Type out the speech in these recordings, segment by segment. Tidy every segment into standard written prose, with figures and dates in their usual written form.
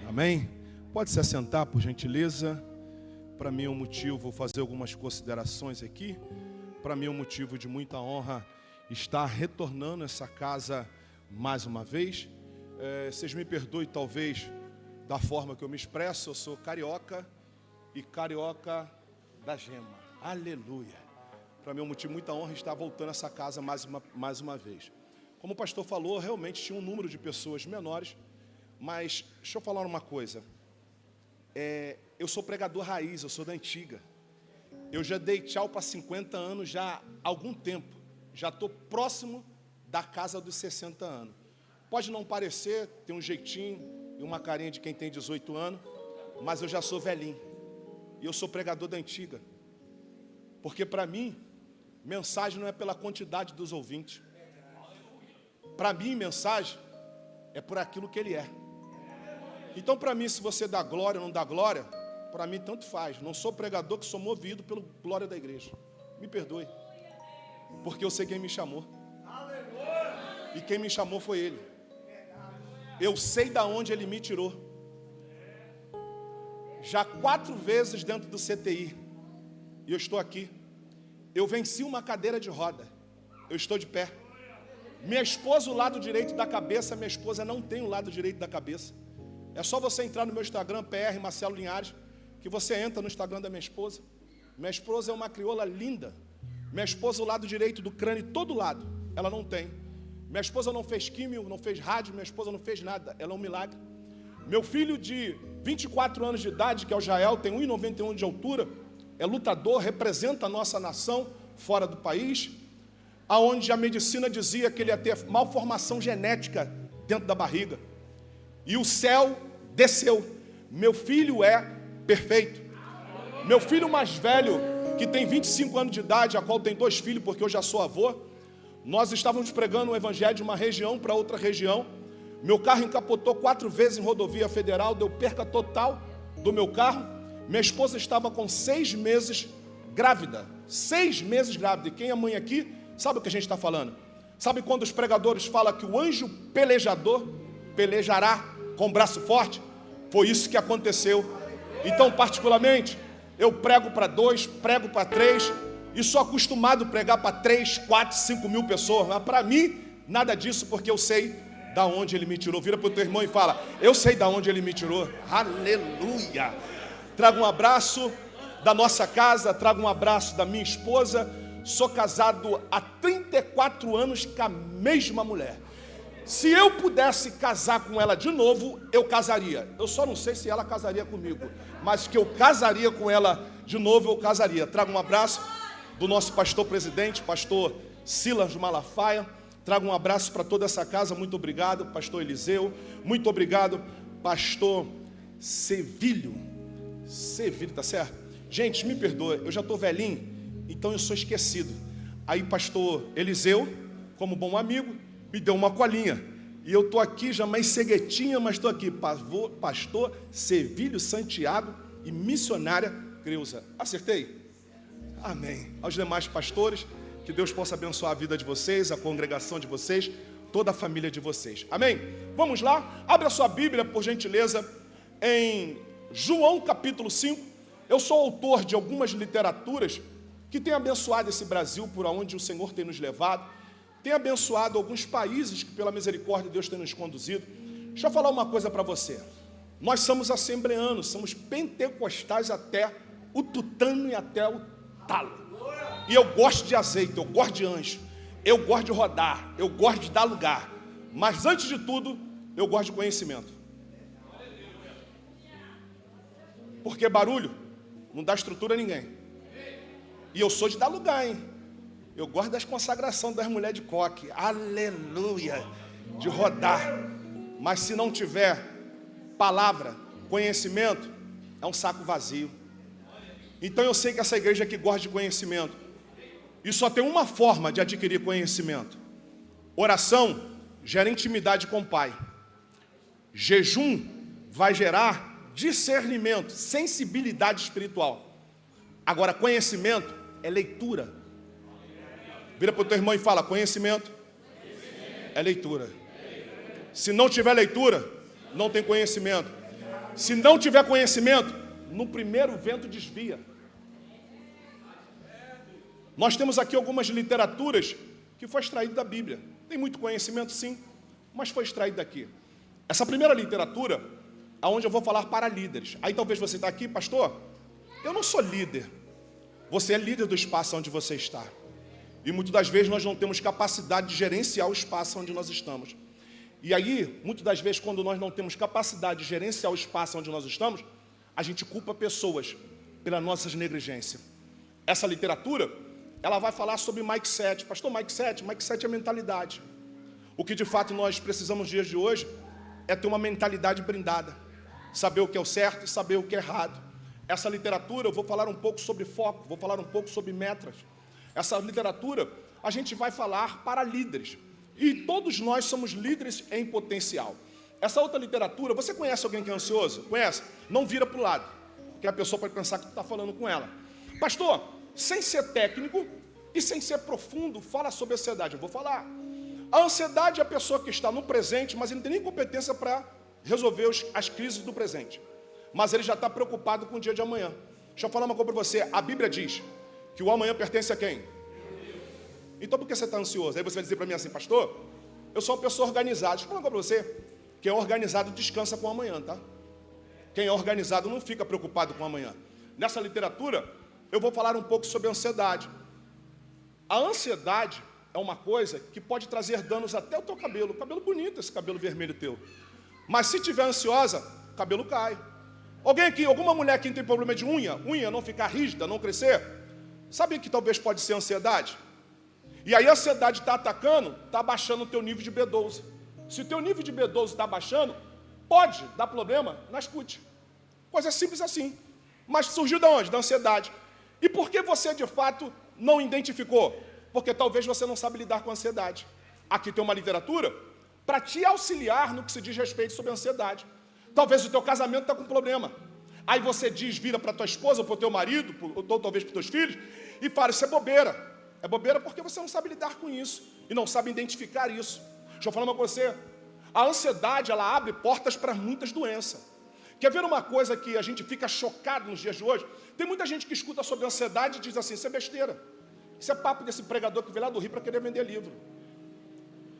Amém? Pode se assentar, por gentileza. Para mim é um motivo, vou fazer algumas considerações aqui. Para mim é um motivo de muita honra estar retornando a essa casa mais uma vez. Vocês me perdoem talvez da forma que eu me expresso. Eu sou carioca e carioca da gema. Aleluia. Para mim é um motivo de muita honra estar voltando a essa casa mais uma vez. Como o pastor falou, realmente tinha um número de pessoas menores. Mas deixa eu falar uma coisa. Eu sou pregador raiz, eu sou da antiga. Eu já dei tchau para 50 anos já há algum tempo. Já estou próximo da casa dos 60 anos. Pode não parecer, tem um jeitinho e uma carinha de quem tem 18 anos, mas eu já sou velhinho. E eu sou pregador da antiga. Porque para mim, mensagem não é pela quantidade dos ouvintes. Para mim, mensagem é por aquilo que ele é. Então, para mim, se você dá glória ou não dá glória, para mim tanto faz. Não sou pregador que sou movido pela glória da igreja. Me perdoe. Porque eu sei quem me chamou. E quem me chamou foi ele. Eu sei da onde ele me tirou. Já 4 vezes dentro do CTI. E eu estou aqui. Eu venci uma cadeira de roda. Eu estou de pé. Minha esposa, o lado direito da cabeça, minha esposa não tem o lado direito da cabeça. É só você entrar no meu Instagram, PR Marcelo Linhares, que você entra no Instagram da minha esposa. Minha esposa é uma crioula linda. Minha esposa, o lado direito do crânio, todo lado, ela não tem. Minha esposa não fez químio, não fez rádio, minha esposa não fez nada. Ela é um milagre. Meu filho de 24 anos de idade, que é o Jael, tem 1,91 de altura, é lutador, representa a nossa nação fora do país, aonde a medicina dizia que ele ia ter malformação genética dentro da barriga. E o céu desceu. Meu filho é perfeito. Meu filho mais velho, que tem 25 anos de idade, a qual tem 2 filhos, porque eu já sou avô, nós estávamos pregando o evangelho de uma região para outra região. Meu carro encapotou 4 vezes em rodovia federal, deu perca total do meu carro. Minha esposa estava com 6 meses grávida. 6 meses grávida. E quem é mãe aqui, sabe o que a gente está falando? Sabe quando os pregadores falam que o anjo pelejador pelejará com braço forte? Foi isso que aconteceu. Então, particularmente, eu prego para 2, prego para 3, e sou acostumado a pregar para 3, 4, 5 mil pessoas. Mas para mim, nada disso, porque eu sei da onde ele me tirou. Vira para o teu irmão e fala: eu sei da onde ele me tirou. Aleluia. Trago um abraço da nossa casa, trago um abraço da minha esposa. Sou casado há 34 anos com a mesma mulher. Se eu pudesse casar com ela de novo, eu casaria. Eu só não sei se ela casaria comigo, mas que eu casaria com ela de novo, eu casaria. Trago um abraço do nosso pastor presidente, pastor Silas Malafaia. Trago um abraço para toda essa casa. Muito obrigado, pastor Eliseu. Muito obrigado, pastor Sevilho, tá certo? Gente, me perdoa, eu já estou velhinho, então eu sou esquecido. Aí pastor Eliseu, como bom amigo, me deu uma colinha. E eu estou aqui já mais ceguetinha, mas estou aqui. Pastor Sevilho Santiago e missionária Creuza. Acertei? Amém. Aos demais pastores, que Deus possa abençoar a vida de vocês, a congregação de vocês, toda a família de vocês. Amém? Vamos lá? Abra a sua Bíblia, por gentileza, em João capítulo 5. Eu sou autor de algumas literaturas que têm abençoado esse Brasil por onde o Senhor tem nos levado. Tem abençoado alguns países que pela misericórdia de Deus tem nos conduzido. Deixa eu falar uma coisa para você. Nós somos assembleanos, somos pentecostais até o tutano e até o talo. E eu gosto de azeite, eu gosto de anjo, eu gosto de rodar, eu gosto de dar lugar. Mas antes de tudo, eu gosto de conhecimento. Porque barulho não dá estrutura a ninguém. E eu sou de dar lugar, hein? Eu gosto das consagrações das mulheres de coque. Aleluia. De rodar. Mas se não tiver palavra, conhecimento, é um saco vazio. Então eu sei que essa igreja aqui gosta de conhecimento. E só tem uma forma de adquirir conhecimento. Oração gera intimidade com o Pai. Jejum vai gerar discernimento, sensibilidade espiritual. Agora, conhecimento é leitura. Vira para o teu irmão e fala: conhecimento é leitura. Se não tiver leitura, não tem conhecimento. Se não tiver conhecimento, no primeiro vento desvia. Nós temos aqui algumas literaturas que foi extraído da Bíblia. Tem muito conhecimento, sim, mas foi extraído daqui. Essa primeira literatura, aonde eu vou falar para líderes. Aí talvez você está aqui, pastor, eu não sou líder. Você é líder do espaço onde você está. E muitas das vezes nós não temos capacidade de gerenciar o espaço onde nós estamos. E aí, muitas das vezes, quando nós não temos capacidade de gerenciar o espaço onde nós estamos, a gente culpa pessoas pela nossa negligência. Essa literatura, ela vai falar sobre mindset. Pastor, mindset é mentalidade. O que de fato nós precisamos nos dias de hoje é ter uma mentalidade brindada. Saber o que é o certo e saber o que é errado. Essa literatura, eu vou falar um pouco sobre foco, vou falar um pouco sobre metas. Essa literatura, a gente vai falar para líderes. E todos nós somos líderes em potencial. Essa outra literatura, você conhece alguém que é ansioso? Conhece? Não vira para o lado, porque a pessoa pode pensar que tu está falando com ela. Pastor, sem ser técnico e sem ser profundo, fala sobre ansiedade. Eu vou falar. A ansiedade é a pessoa que está no presente, mas ele não tem nem competência para resolver as crises do presente. Mas ele já está preocupado com o dia de amanhã. Deixa eu falar uma coisa para você. A Bíblia diz que o amanhã pertence a quem? Então por que você está ansioso? Aí você vai dizer para mim assim, pastor, eu sou uma pessoa organizada. Deixa eu falar uma coisa para você. Quem é organizado descansa com o amanhã, tá? Quem é organizado não fica preocupado com o amanhã. Nessa literatura, eu vou falar um pouco sobre a ansiedade. A ansiedade é uma coisa que pode trazer danos até ao teu cabelo. Cabelo bonito, esse cabelo vermelho teu. Mas se tiver ansiosa, o cabelo cai. Alguém aqui, alguma mulher que tem problema de unha não ficar rígida, não crescer, sabe que talvez pode ser ansiedade? E aí a ansiedade está atacando, está abaixando o teu nível de B12. Se o teu nível de B12 está abaixando, pode dar problema nas CUT. Coisa simples assim. Mas surgiu de onde? Da ansiedade. E por que você, de fato, não identificou? Porque talvez você não sabe lidar com a ansiedade. Aqui tem uma literatura para te auxiliar no que se diz respeito sobre a ansiedade. Talvez o teu casamento está com problema. Aí você vira para tua esposa, ou para o teu marido, ou talvez para os teus filhos, e fala, isso é bobeira. É bobeira porque você não sabe lidar com isso. E não sabe identificar isso. Deixa eu falar uma coisa com você. A ansiedade, ela abre portas para muitas doenças. Quer ver uma coisa que a gente fica chocado nos dias de hoje? Tem muita gente que escuta sobre ansiedade e diz assim, isso é besteira. Isso é papo desse pregador que veio lá do Rio para querer vender livro.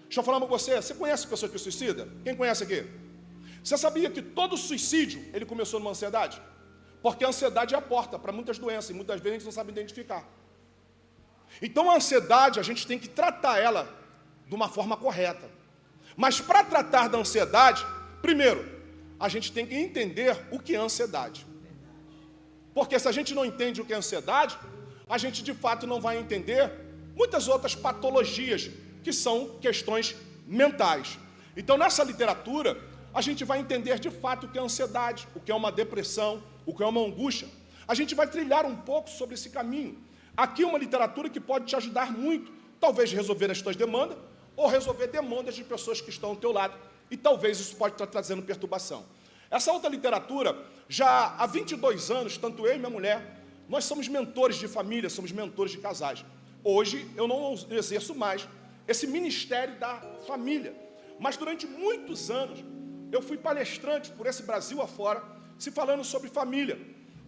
Deixa eu falar uma coisa com você. Você conhece pessoas que se suicidam? Quem conhece aqui? Você sabia que todo suicídio, ele começou numa ansiedade? Porque a ansiedade é a porta para muitas doenças, e muitas vezes a gente não sabe identificar. Então a ansiedade, a gente tem que tratar ela de uma forma correta. Mas para tratar da ansiedade, primeiro, a gente tem que entender o que é ansiedade. Porque se a gente não entende o que é ansiedade, a gente de fato não vai entender muitas outras patologias, que são questões mentais. Então nessa literatura, a gente vai entender de fato o que é ansiedade, o que é uma depressão, o que é uma angústia. A gente vai trilhar um pouco sobre esse caminho. Aqui é uma literatura que pode te ajudar muito, talvez resolver as tuas demandas, ou resolver demandas de pessoas que estão ao teu lado, e talvez isso pode estar trazendo perturbação. Essa outra literatura, já há 22 anos, tanto eu e minha mulher, nós somos mentores de família, somos mentores de casais. Hoje eu não exerço mais esse ministério da família, mas durante muitos anos eu fui palestrante por esse Brasil afora, se falando sobre família.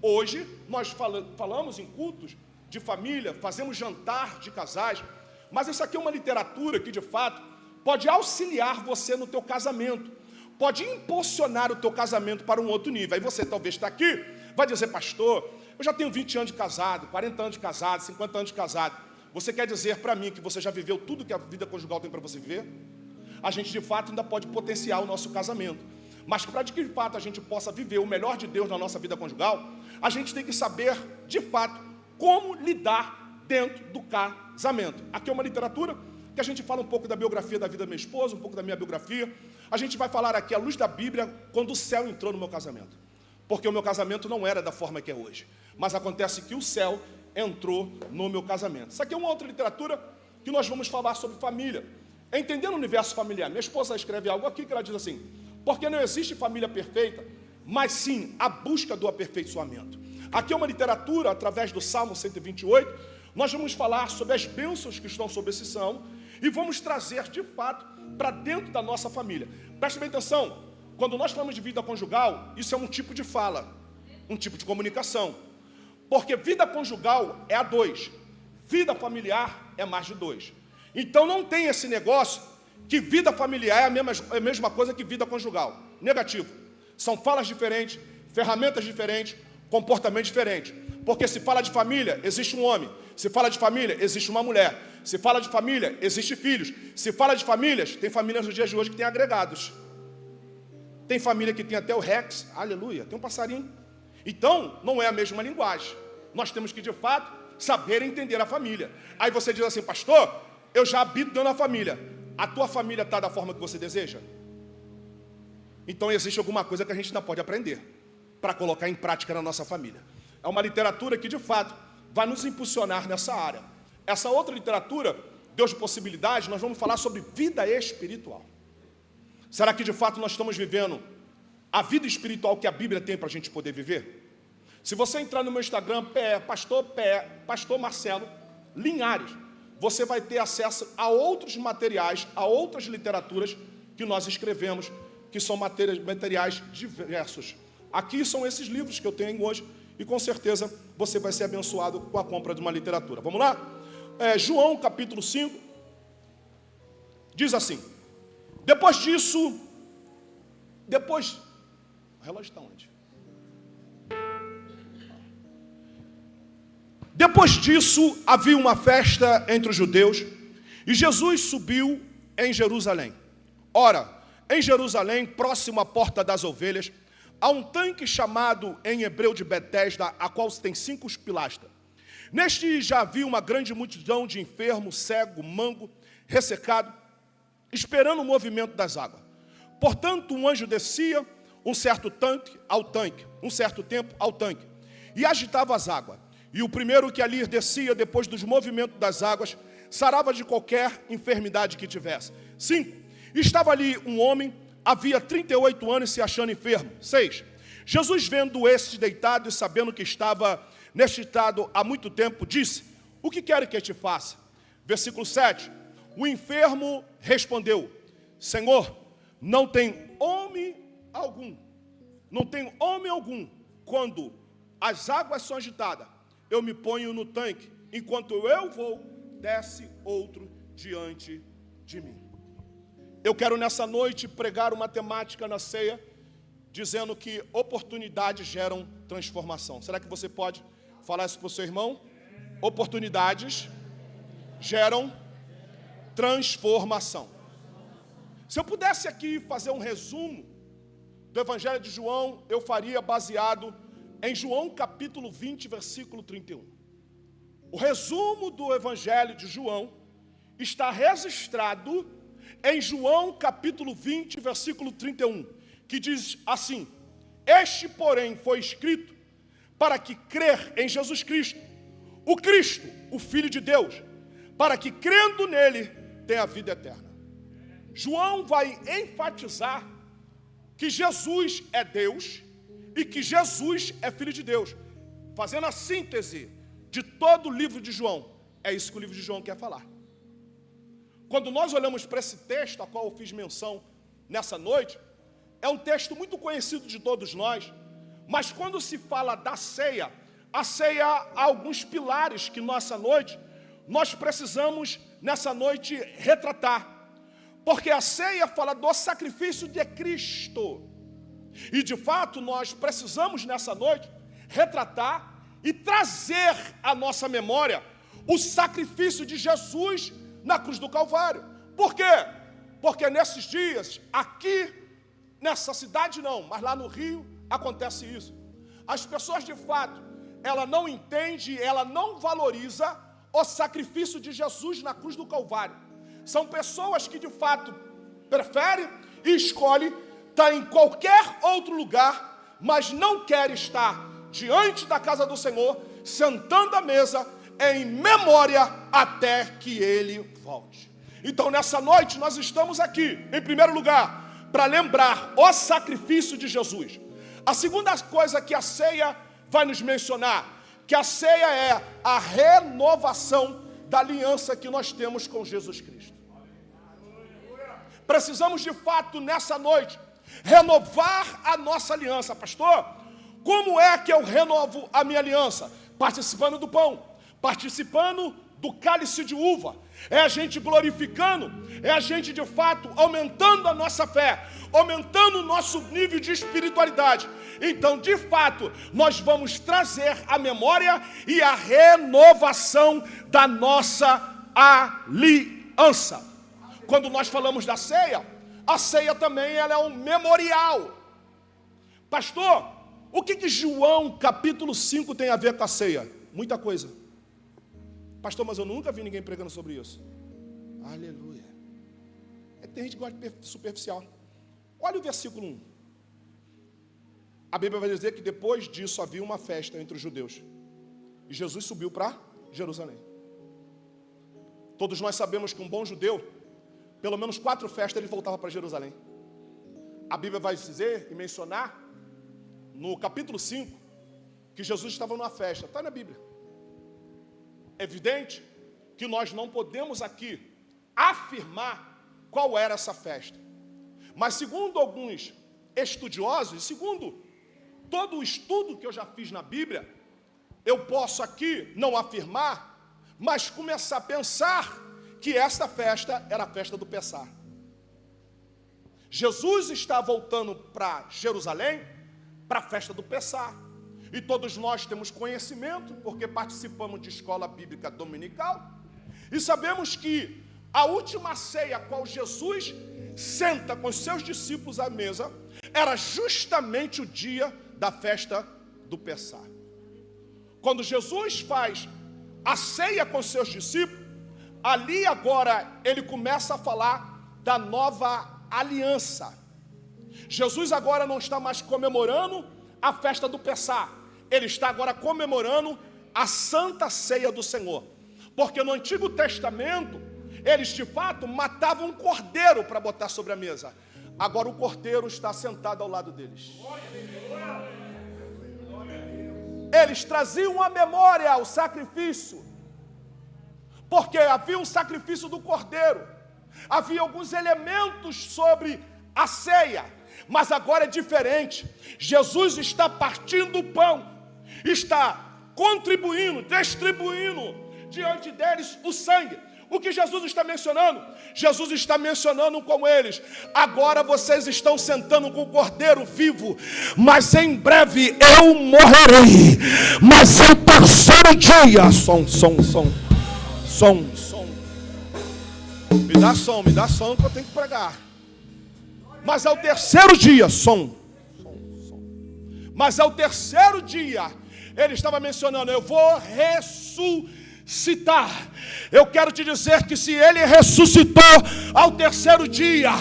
Hoje nós falamos em cultos de família, fazemos jantar de casais, mas isso aqui é uma literatura que de fato pode auxiliar você no teu casamento, pode impulsionar o teu casamento para um outro nível. Aí você talvez está aqui, vai dizer, pastor, eu já tenho 20 anos de casado, 40 anos de casado, 50 anos de casado. Você quer dizer para mim que você já viveu tudo que a vida conjugal tem para você viver? A gente de fato ainda pode potenciar o nosso casamento. Mas para que de fato a gente possa viver o melhor de Deus na nossa vida conjugal, a gente tem que saber de fato como lidar dentro do casamento. Aqui é uma literatura que a gente fala um pouco da biografia da vida da minha esposa, um pouco da minha biografia. A gente vai falar aqui à luz da Bíblia quando o céu entrou no meu casamento. Porque o meu casamento não era da forma que é hoje. Mas acontece que o céu entrou no meu casamento. Isso aqui é uma outra literatura que nós vamos falar sobre família. Entendendo o universo familiar. Minha esposa escreve algo aqui que ela diz assim, porque não existe família perfeita, mas sim a busca do aperfeiçoamento. Aqui é uma literatura, através do Salmo 128, nós vamos falar sobre as bênçãos que estão sobre esse salmo e vamos trazer, de fato, para dentro da nossa família. Preste bem atenção, quando nós falamos de vida conjugal, isso é um tipo de fala, um tipo de comunicação. Porque vida conjugal é a 2, vida familiar é mais de 2. Então não tem esse negócio que vida familiar é a mesma coisa que vida conjugal. Negativo. São falas diferentes, ferramentas diferentes, comportamento diferente. Porque se fala de família, existe um homem. Se fala de família, existe uma mulher. Se fala de família, existe filhos. Se fala de famílias, tem famílias nos dias de hoje que tem agregados. Tem família que tem até o Rex, aleluia, tem um passarinho. Então, não é a mesma linguagem. Nós temos que, de fato, saber entender a família. Aí você diz assim, pastor, eu já habito dentro da família. A tua família está da forma que você deseja? Então existe alguma coisa que a gente ainda pode aprender para colocar em prática na nossa família. É uma literatura que, de fato, vai nos impulsionar nessa área. Essa outra literatura, Deus de Possibilidades, nós vamos falar sobre vida espiritual. Será que, de fato, nós estamos vivendo a vida espiritual que a Bíblia tem para a gente poder viver? Se você entrar no meu Instagram, Pastor Marcelo Linhares, você vai ter acesso a outros materiais, a outras literaturas que nós escrevemos, que são materiais diversos. Aqui são esses livros que eu tenho hoje e com certeza você vai ser abençoado com a compra de uma literatura. Vamos lá? João capítulo 5 diz assim, depois disso, o relógio está onde? Depois disso, havia uma festa entre os judeus e Jesus subiu em Jerusalém. Ora, em Jerusalém, próximo à porta das ovelhas, há um tanque chamado em hebreu de Betesda, a qual tem 5 pilastras. Neste já havia uma grande multidão de enfermos, cego, manco, ressecado, esperando o movimento das águas. Portanto, um anjo descia um certo tempo ao tanque, e agitava as águas. E o primeiro que ali descia, depois dos movimentos das águas, sarava de qualquer enfermidade que tivesse. 5. Estava ali um homem, havia 38 anos se achando enfermo. 6. Jesus, vendo esse deitado e sabendo que estava neste estado há muito tempo, disse, o que quer que eu te faça? Versículo 7. O enfermo respondeu, Senhor, não tem homem algum, quando as águas são agitadas, eu me ponho no tanque, enquanto eu vou, desce outro diante de mim. Eu quero nessa noite pregar uma temática na ceia, dizendo que oportunidades geram transformação. Será que você pode falar isso para o seu irmão? Oportunidades geram transformação. Se eu pudesse aqui fazer um resumo do Evangelho de João, eu faria baseado em João capítulo 20, versículo 31. O resumo do Evangelho de João está registrado em João capítulo 20, versículo 31, que diz assim, este, porém, foi escrito para que crer em Jesus Cristo, o Filho de Deus, para que crendo nele tenha a vida eterna. João vai enfatizar que Jesus é Deus e que Jesus é Filho de Deus, fazendo a síntese de todo o livro de João. É isso que o livro de João quer falar. Quando nós olhamos para esse texto, a qual eu fiz menção nessa noite, é um texto muito conhecido de todos nós, mas quando se fala da ceia, a ceia há alguns pilares que nessa noite, nós precisamos nessa noite retratar, porque a ceia fala do sacrifício de Cristo, e de fato nós precisamos nessa noite retratar e trazer à nossa memória o sacrifício de Jesus na cruz do Calvário. Por quê? Porque nesses dias, aqui, nessa cidade não, mas lá no Rio, acontece isso. As pessoas de fato, ela não entende, ela não valoriza o sacrifício de Jesus na cruz do Calvário. São pessoas que de fato preferem e escolhem estar em qualquer outro lugar, mas não querem estar diante da casa do Senhor, sentando à mesa, em memória até que Ele volte. Então nessa noite nós estamos aqui, em primeiro lugar, para lembrar o sacrifício de Jesus. A segunda coisa que a ceia vai nos mencionar, que a ceia é a renovação da aliança que nós temos com Jesus Cristo. Precisamos de fato nessa noite Renovar a nossa aliança. Pastor, como é que eu renovo a minha aliança? Participando do pão, participando do cálice de uva. É a gente glorificando, é a gente de fato aumentando a nossa fé, aumentando o nosso nível de espiritualidade. Então, de fato, nós vamos trazer a memória e a renovação da nossa aliança. Quando nós falamos da ceia, a ceia também ela é um memorial. Pastor, o que João capítulo 5 tem a ver com a ceia? Muita coisa. Pastor, mas eu nunca vi ninguém pregando sobre isso. Aleluia. Tem gente que gosta de superficial. Olha o versículo 1. A Bíblia vai dizer que depois disso havia uma festa entre os judeus. E Jesus subiu para Jerusalém. Todos nós sabemos que um bom judeu, pelo menos 4 festas ele voltava para Jerusalém. A Bíblia vai dizer e mencionar, no capítulo 5, que Jesus estava numa festa. Está na Bíblia. É evidente que nós não podemos aqui afirmar qual era essa festa. Mas segundo alguns estudiosos, segundo todo o estudo que eu já fiz na Bíblia, eu posso aqui não afirmar, mas começar a pensar que esta festa era a festa do Pessah. Jesus está voltando para Jerusalém para a festa do Pessah. E todos nós temos conhecimento, porque participamos de escola bíblica dominical, e sabemos que a última ceia a qual Jesus senta com os seus discípulos à mesa, era justamente o dia da festa do Pessah. Quando Jesus faz a ceia com os seus discípulos, ali agora ele começa a falar da nova aliança. Jesus agora não está mais comemorando a festa do Pessah. Ele está agora comemorando a Santa Ceia do Senhor. Porque no Antigo Testamento, eles de fato matavam um cordeiro para botar sobre a mesa. Agora o cordeiro está sentado ao lado deles. Eles traziam à memória o sacrifício. Porque havia um sacrifício do cordeiro. Havia alguns elementos sobre a ceia. Mas agora é diferente. Jesus está partindo o pão. Está contribuindo, distribuindo diante deles o sangue. O que Jesus está mencionando? Jesus está mencionando com eles: agora vocês estão sentando com o cordeiro vivo, mas em breve eu morrerei. Mas ao terceiro dia, som. Me dá som que eu tenho que pregar. Mas ao terceiro dia, Mas ao terceiro dia, ele estava mencionando: eu vou ressuscitar. Eu quero te dizer que se ele ressuscitou ao terceiro dia,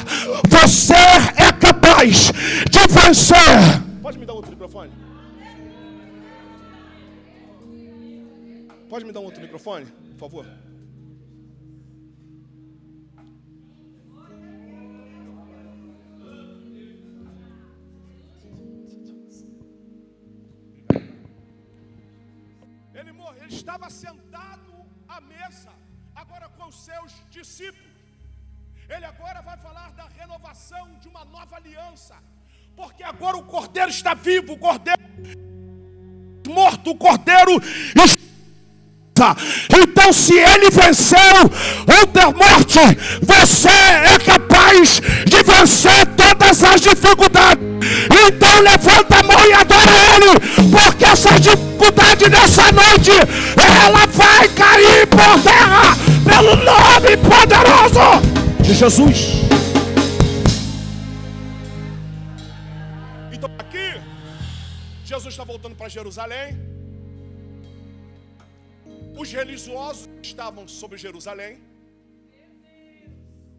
você é capaz de vencer. Pode me dar outro microfone? Pode me dar outro microfone, por favor? Ele estava sentado à mesa, agora com os seus discípulos. Ele agora vai falar da renovação de uma nova aliança. Porque agora o cordeiro está vivo, o cordeiro morto, o cordeiro está. Então, se ele venceu outra morte, você é capaz de vencer todas as dificuldades. Então levanta a mão e adora ele, porque essa dificuldade nessa noite, ela vai cair por terra, pelo nome poderoso de Jesus. Então aqui, Jesus está voltando para Jerusalém. Os religiosos estavam sobre Jerusalém.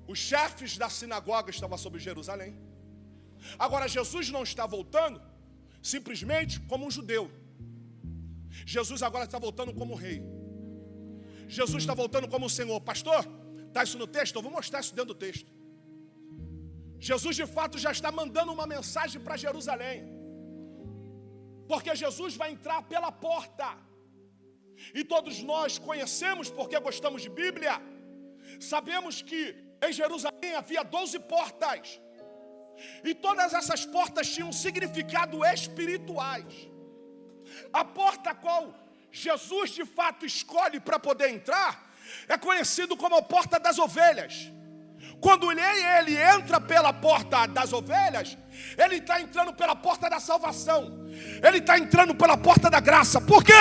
Os chefes da sinagoga estavam sobre Jerusalém. Agora, Jesus não está voltando simplesmente como um judeu. Jesus agora está voltando como rei. Jesus está voltando como o Senhor. Pastor, está isso no texto? Eu vou mostrar isso dentro do texto. Jesus de fato já está mandando uma mensagem para Jerusalém. Porque Jesus vai entrar pela porta. E todos nós conhecemos, porque gostamos de Bíblia, sabemos que em Jerusalém havia 12 portas. E todas essas portas tinham significado espirituais. A porta a qual Jesus de fato escolhe para poder entrar é conhecido como a porta das ovelhas. Quando ele entra pela porta das ovelhas, ele está entrando pela porta da salvação. Ele está entrando pela porta da graça. Por quê?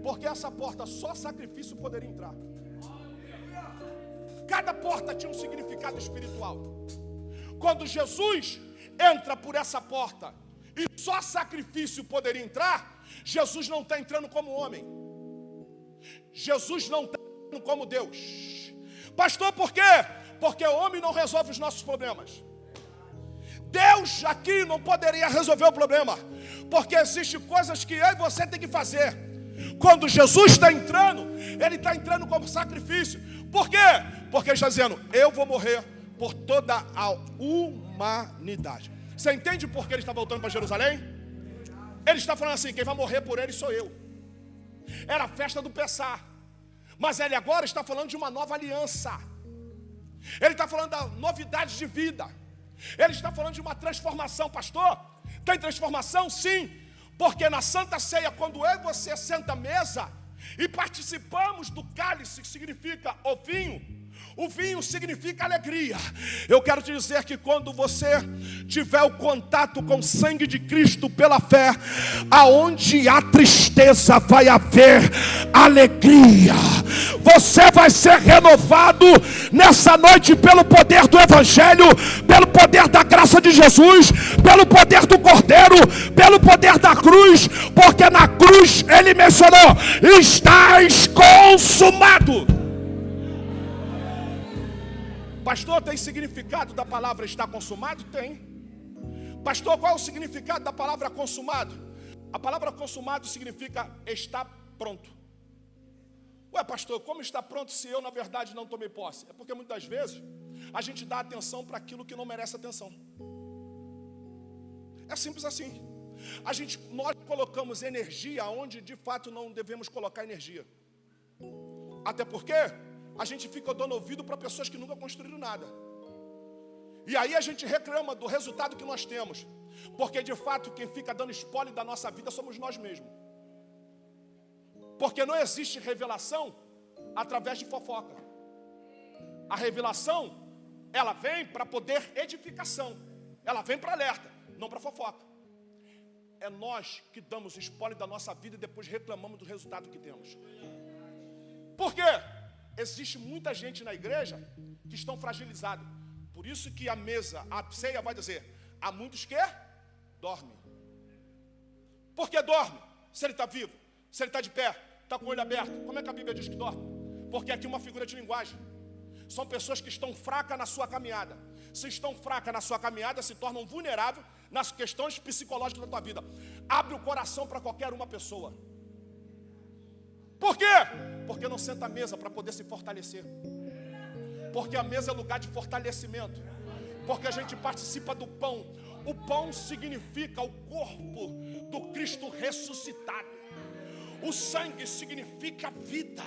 Porque essa porta só sacrifício poderia entrar. Cada porta tinha um significado espiritual. Quando Jesus entra por essa porta e só sacrifício poderia entrar, Jesus não está entrando como homem. Jesus não está entrando como Deus. Pastor, por quê? Porque o homem não resolve os nossos problemas. Deus aqui não poderia resolver o problema, porque existem coisas que eu e você tem que fazer. Quando Jesus está entrando, ele está entrando como sacrifício. Por quê? Porque ele está dizendo, eu vou morrer por toda a humanidade. Você entende por que ele está voltando para Jerusalém? Ele está falando assim, quem vai morrer por ele sou eu. Era a festa do Pessah, mas ele agora está falando de uma nova aliança. Ele está falando da novidade de vida. Ele está falando de uma transformação. Pastor, tem transformação? Sim. Porque na Santa Ceia, quando eu e você senta à mesa e participamos do cálice, que significa o vinho significa alegria. Eu quero te dizer que quando você tiver o contato com o sangue de Cristo pela fé, aonde há tristeza vai haver alegria. Você vai ser renovado nessa noite pelo poder do Evangelho, pelo poder da graça de Jesus, pelo poder do Cordeiro, pelo poder da cruz, porque na cruz ele mencionou, estás consumado. Pastor, tem significado da palavra estar consumado? Tem. Pastor, qual é o significado da palavra consumado? A palavra consumado significa estar pronto. Ué, pastor, como está pronto se eu, na verdade, não tomei posse? É porque muitas vezes a gente dá atenção para aquilo que não merece atenção. É simples assim. Nós colocamos energia onde de fato não devemos colocar energia. Até porque a gente fica dando ouvido para pessoas que nunca construíram nada. E aí a gente reclama do resultado que nós temos. Porque de fato quem fica dando espólio da nossa vida somos nós mesmos. Porque não existe revelação através de fofoca. A revelação, ela vem para poder edificação. Ela vem para alerta, não para fofoca. É nós que damos espólio da nossa vida e depois reclamamos do resultado que temos. Por quê? Existe muita gente na igreja que estão fragilizados. Por isso que a mesa, a ceia vai dizer, há muitos que dormem. Por que dorme? Se ele está vivo, se ele está de pé, está com o olho aberto. Como é que a Bíblia diz que dorme? Porque aqui é uma figura de linguagem. São pessoas que estão fracas na sua caminhada. Se estão fracas na sua caminhada, se tornam vulneráveis nas questões psicológicas da tua vida. Abre o coração para qualquer uma pessoa. Por quê? Porque não senta à mesa para poder se fortalecer. Porque a mesa é lugar de fortalecimento. Porque a gente participa do pão. O pão significa o corpo do Cristo ressuscitado. O sangue significa vida.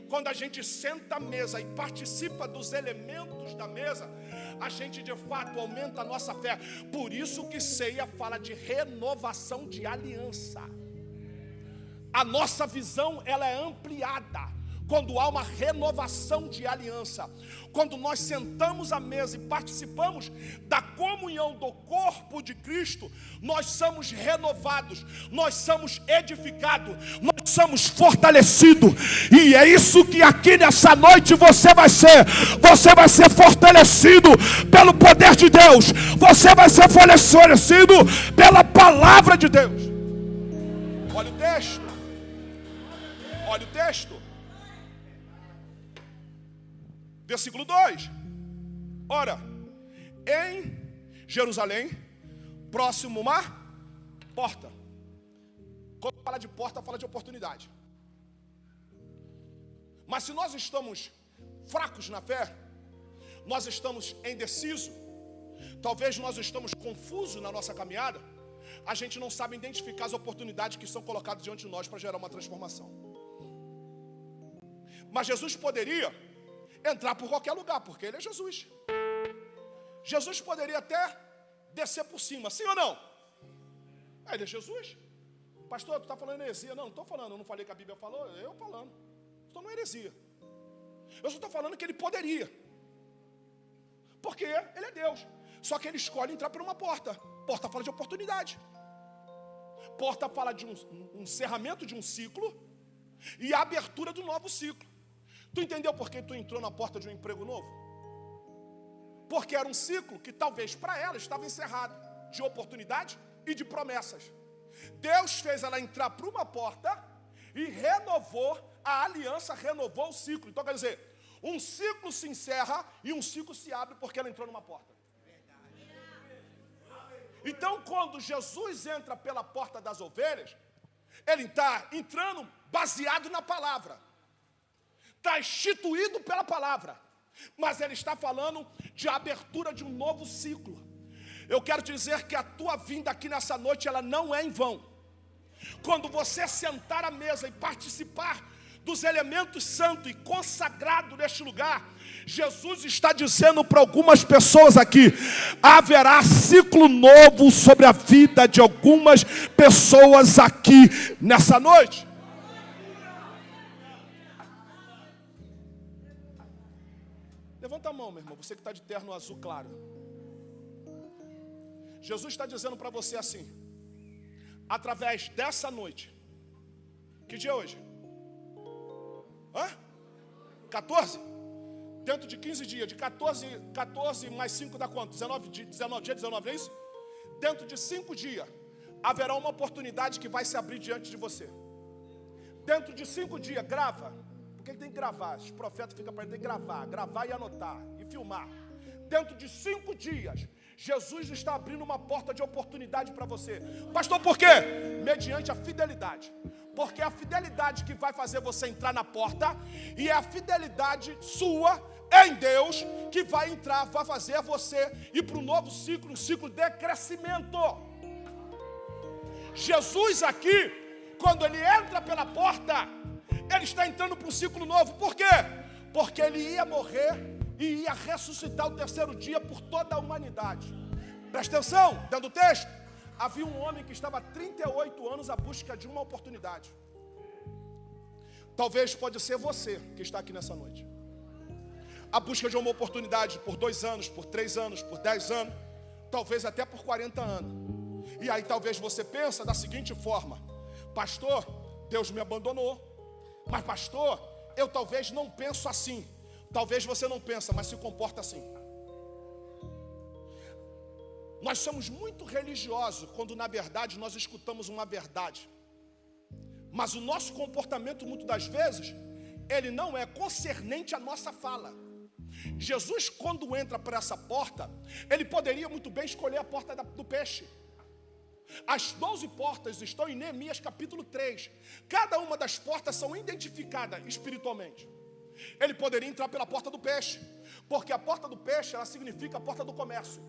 Quando a gente senta à mesa e participa dos elementos da mesa, a gente de fato aumenta a nossa fé. Por isso que ceia fala de renovação de aliança. A nossa visão, ela é ampliada quando há uma renovação de aliança. Quando nós sentamos à mesa e participamos da comunhão do corpo de Cristo, nós somos renovados, nós somos edificados, nós somos fortalecidos. E é isso que aqui nessa noite você vai ser. Você vai ser fortalecido pelo poder de Deus. Você vai ser fortalecido pela palavra de Deus. Olha o texto. Olha o texto. Versículo 2. Ora, em Jerusalém, próximo uma porta. Quando fala de porta, fala de oportunidade. Mas se nós estamos fracos na fé, nós estamos indecisos, talvez nós estamos confusos na nossa caminhada, a gente não sabe identificar as oportunidades que são colocadas diante de nós para gerar uma transformação. Mas Jesus poderia entrar por qualquer lugar, porque Ele é Jesus. Jesus poderia até descer por cima, sim ou não? Ele é Jesus. Pastor, tu está falando heresia? Não estou falando, eu não falei que a Bíblia falou, eu falando. Estou não é heresia. Eu só estou falando que ele poderia. Porque ele é Deus. Só que ele escolhe entrar por uma porta. Porta fala de oportunidade. Porta fala de um encerramento de um ciclo e a abertura do novo ciclo. Tu entendeu por que tu entrou na porta de um emprego novo? Porque era um ciclo que talvez para ela estava encerrado, de oportunidade e de promessas. Deus fez ela entrar por uma porta e renovou a aliança, renovou o ciclo. Então quer dizer, um ciclo se encerra e um ciclo se abre porque ela entrou numa porta. Então quando Jesus entra pela porta das ovelhas, ele está entrando baseado na palavra. Está instituído pela palavra. Mas ele está falando de abertura de um novo ciclo. Eu quero te dizer que a tua vinda aqui nessa noite, ela não é em vão. Quando você sentar à mesa e participar dos elementos santos e consagrados neste lugar, Jesus está dizendo para algumas pessoas aqui, haverá ciclo novo sobre a vida de algumas pessoas aqui nessa noite. Levanta a mão, meu irmão, você que está de terno azul claro. Jesus está dizendo para você assim, através dessa noite. Que dia é hoje? 14? Dentro de 15 dias, de 14 mais 5 dá quanto? 19 dias, não é isso? Dentro de 5 dias, haverá uma oportunidade que vai se abrir diante de você. Dentro de 5 dias, grava. Por que tem que gravar? Os profetas ficam para ele, tem que gravar e anotar, e filmar. Dentro de 5 dias, Jesus está abrindo uma porta de oportunidade para você. Pastor, por quê? Mediante a fidelidade. Porque é a fidelidade que vai fazer você entrar na porta, e é a fidelidade sua em Deus que vai entrar, vai fazer você ir para um novo ciclo, um ciclo de crescimento. Jesus aqui, quando ele entra pela porta, ele está entrando para um ciclo novo. Por quê? Porque ele ia morrer e ia ressuscitar o terceiro dia por toda a humanidade. Presta atenção, dentro do texto, havia um homem que estava há 38 anos à busca de uma oportunidade. Talvez pode ser você que está aqui nessa noite. A busca de uma oportunidade por 2 anos, por 3 anos, por 10 anos, talvez até por 40 anos. E aí talvez você pense da seguinte forma: pastor, Deus me abandonou. Mas pastor, eu talvez não penso assim. Talvez você não pensa, mas se comporta assim. Nós somos muito religiosos quando na verdade nós escutamos uma verdade. Mas o nosso comportamento muitas das vezes, ele não é concernente à nossa fala. Jesus, quando entra por essa porta, ele poderia muito bem escolher a porta do peixe. As 12 portas estão em Neemias capítulo 3. Cada uma das portas são identificadas espiritualmente. Ele poderia entrar pela porta do peixe, porque a porta do peixe, ela significa a porta do comércio.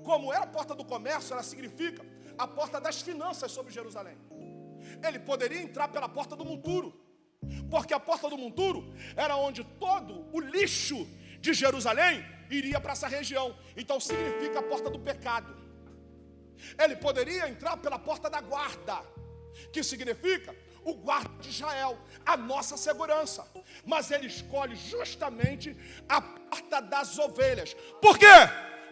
Como é a porta do comércio, ela significa a porta das finanças sobre Jerusalém. Ele poderia entrar pela porta do monturo, porque a porta do monturo era onde todo o lixo de Jerusalém iria para essa região. Então significa a porta do pecado. Ele poderia entrar pela porta da guarda, que significa o guarda de Israel, a nossa segurança. Mas ele escolhe justamente a porta das ovelhas. Por quê?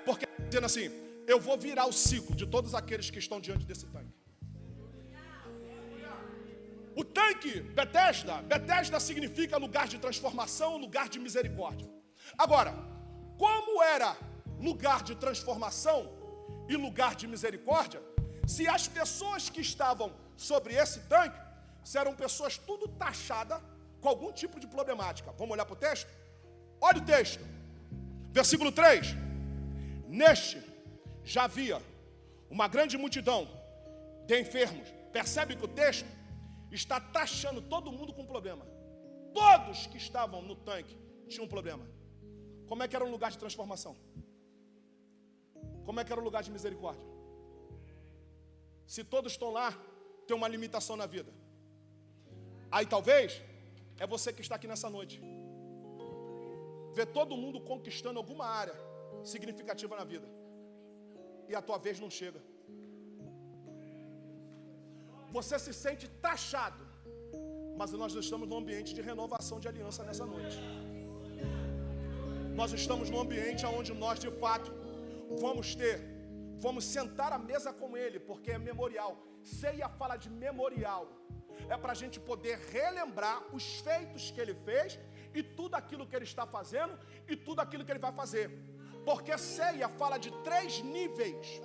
Porque dizendo assim, eu vou virar o ciclo de todos aqueles que estão diante desse tanque. O tanque, Betesda significa lugar de transformação, lugar de misericórdia. Agora, como era lugar de transformação e lugar de misericórdia, se as pessoas que estavam sobre esse tanque, se eram pessoas tudo taxadas com algum tipo de problemática. Vamos olhar para o texto? Olha o texto, versículo 3. Neste já havia uma grande multidão de enfermos. Percebe que o texto está taxando todo mundo com problema. Todos que estavam no tanque tinham um problema. Como é que era um lugar de transformação? Como é que era o lugar de misericórdia? Se todos estão lá, tem uma limitação na vida. Aí talvez é você que está aqui nessa noite. Vê todo mundo conquistando alguma área, significativa na vida. E a tua vez não chega. Você se sente taxado. Mas nós estamos num ambiente de renovação de aliança nessa noite. Nós estamos num ambiente onde nós, de fato, vamos sentar à mesa com Ele, porque é memorial. Ceia fala de memorial. É para a gente poder relembrar os feitos que Ele fez e tudo aquilo que Ele está fazendo e tudo aquilo que Ele vai fazer. Porque ceia fala de 3 níveis.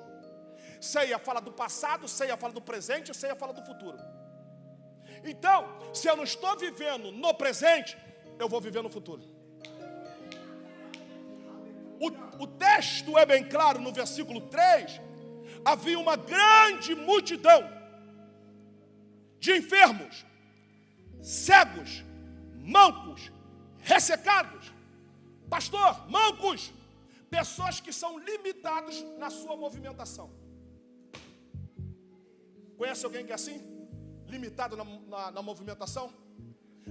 Ceia fala do passado, ceia fala do presente, ceia fala do futuro. Então, se eu não estou vivendo no presente, eu vou viver no futuro. O texto é bem claro no versículo 3. Havia uma grande multidão de enfermos, cegos, mancos, ressecados. Pastor, mancos, pessoas que são limitados na sua movimentação. Conhece alguém que é assim? Limitado na movimentação?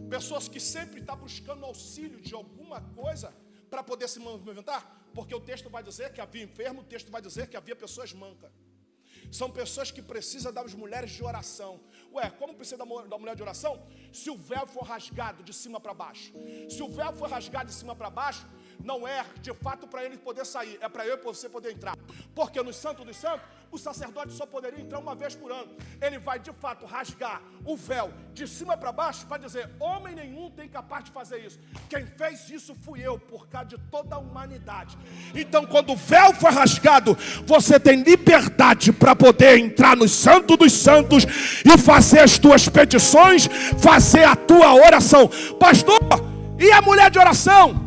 Pessoas que sempre estão buscando auxílio de alguma coisa para poder se movimentar, porque o texto vai dizer que havia enfermo, o texto vai dizer que havia pessoas mancas. São pessoas que precisam das mulheres de oração. Ué, como precisa da mulher de oração? Se o véu for rasgado de cima para baixo. Se o véu for rasgado de cima para baixo, não é de fato para ele poder sair, é para eu e você poder entrar. Porque no Santo dos Santos, o sacerdote só poderia entrar uma vez por ano. Ele vai de fato rasgar o véu de cima para baixo para dizer: homem nenhum tem capaz de fazer isso. Quem fez isso fui eu, por causa de toda a humanidade. Então, quando o véu foi rasgado, você tem liberdade para poder entrar no Santo dos Santos e fazer as tuas petições, fazer a tua oração. Pastor, e a mulher de oração?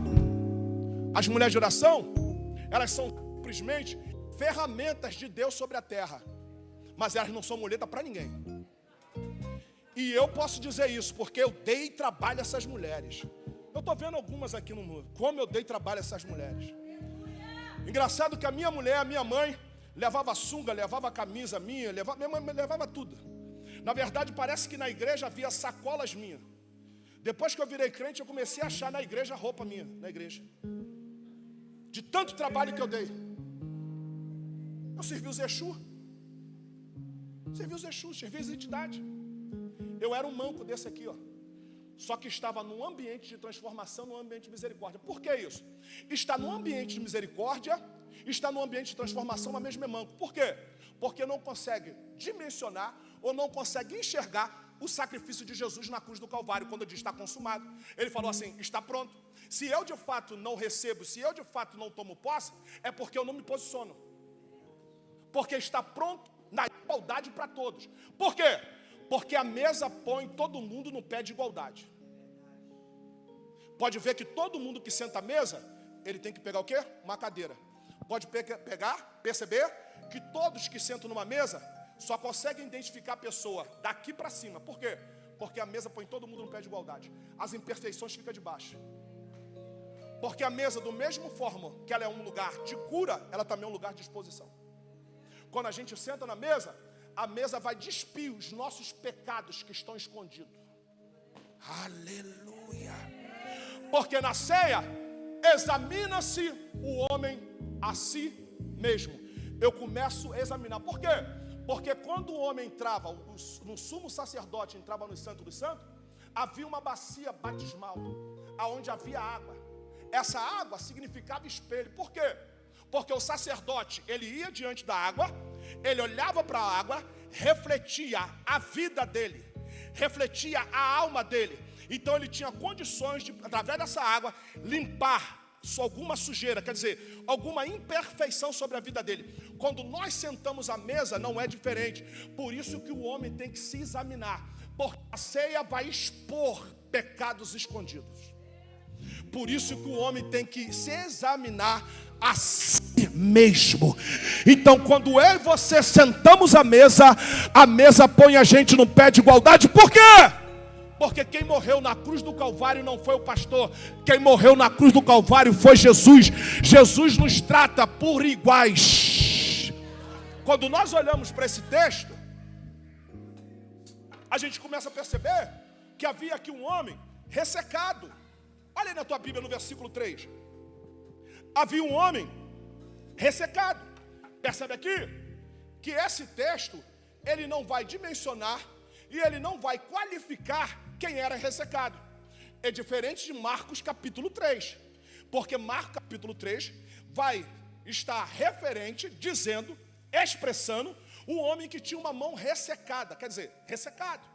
As mulheres de oração, elas são simplesmente ferramentas de Deus sobre a terra. Mas elas não são muleta para ninguém. E eu posso dizer isso, porque eu dei trabalho a essas mulheres. Eu estou vendo algumas aqui no mundo. Como eu dei trabalho a essas mulheres. Engraçado que a minha mulher, a minha mãe, levava sunga, levava camisa minha mãe levava tudo. Na verdade, parece que na igreja havia sacolas minhas. Depois que eu virei crente, eu comecei a achar na igreja roupa minha, na igreja. De tanto trabalho que eu dei. Eu servi os Exu. Servi as entidades. Eu era um manco desse aqui, ó. Só que estava num ambiente de transformação, num ambiente de misericórdia. Por que isso? Está num ambiente de misericórdia, está num ambiente de transformação, mas mesmo é manco. Por quê? Porque não consegue dimensionar ou não consegue enxergar o sacrifício de Jesus na cruz do Calvário, quando diz está consumado. Ele falou assim: está pronto. Se eu de fato não recebo, se eu de fato não tomo posse, é porque eu não me posiciono. Porque está pronto na igualdade para todos. Por quê? Porque a mesa põe todo mundo no pé de igualdade. Pode ver que todo mundo que senta à mesa, ele tem que pegar o quê? Uma cadeira. Pode perceber que todos que sentam numa mesa só conseguem identificar a pessoa daqui para cima. Por quê? Porque a mesa põe todo mundo no pé de igualdade. As imperfeições ficam de baixo. Porque a mesa, do mesmo forma que ela é um lugar de cura, ela também é um lugar de exposição. Quando a gente senta na mesa, a mesa vai despir os nossos pecados que estão escondidos. Aleluia! Porque na ceia, examina-se o homem a si mesmo. Eu começo a examinar. Por quê? Porque quando o homem entrava, no sumo sacerdote entrava no Santo dos Santos, havia uma bacia batismal, aonde havia água. Essa água significava espelho. Por quê? Porque o sacerdote, ele ia diante da água, ele olhava para a água, refletia a vida dele, refletia a alma dele. Então ele tinha condições de, através dessa água, limpar alguma sujeira, quer dizer, alguma imperfeição sobre a vida dele. Quando nós sentamos à mesa, não é diferente. Por isso que o homem tem que se examinar, porque a ceia vai expor pecados escondidos. Por isso que o homem tem que se examinar a si mesmo. Então, quando eu e você sentamos à mesa põe a gente no pé de igualdade. Por quê? Porque quem morreu na cruz do Calvário não foi o pastor. Quem morreu na cruz do Calvário foi Jesus. Jesus nos trata por iguais. Quando nós olhamos para esse texto, a gente começa a perceber que havia aqui um homem ressecado. Olha aí na tua Bíblia no versículo 3. Havia um homem ressecado. Percebe aqui que esse texto, ele não vai dimensionar e ele não vai qualificar quem era ressecado. É diferente de Marcos capítulo 3, porque Marcos capítulo 3 vai estar referente, dizendo, expressando um homem que tinha uma mão ressecada, quer dizer, ressecado.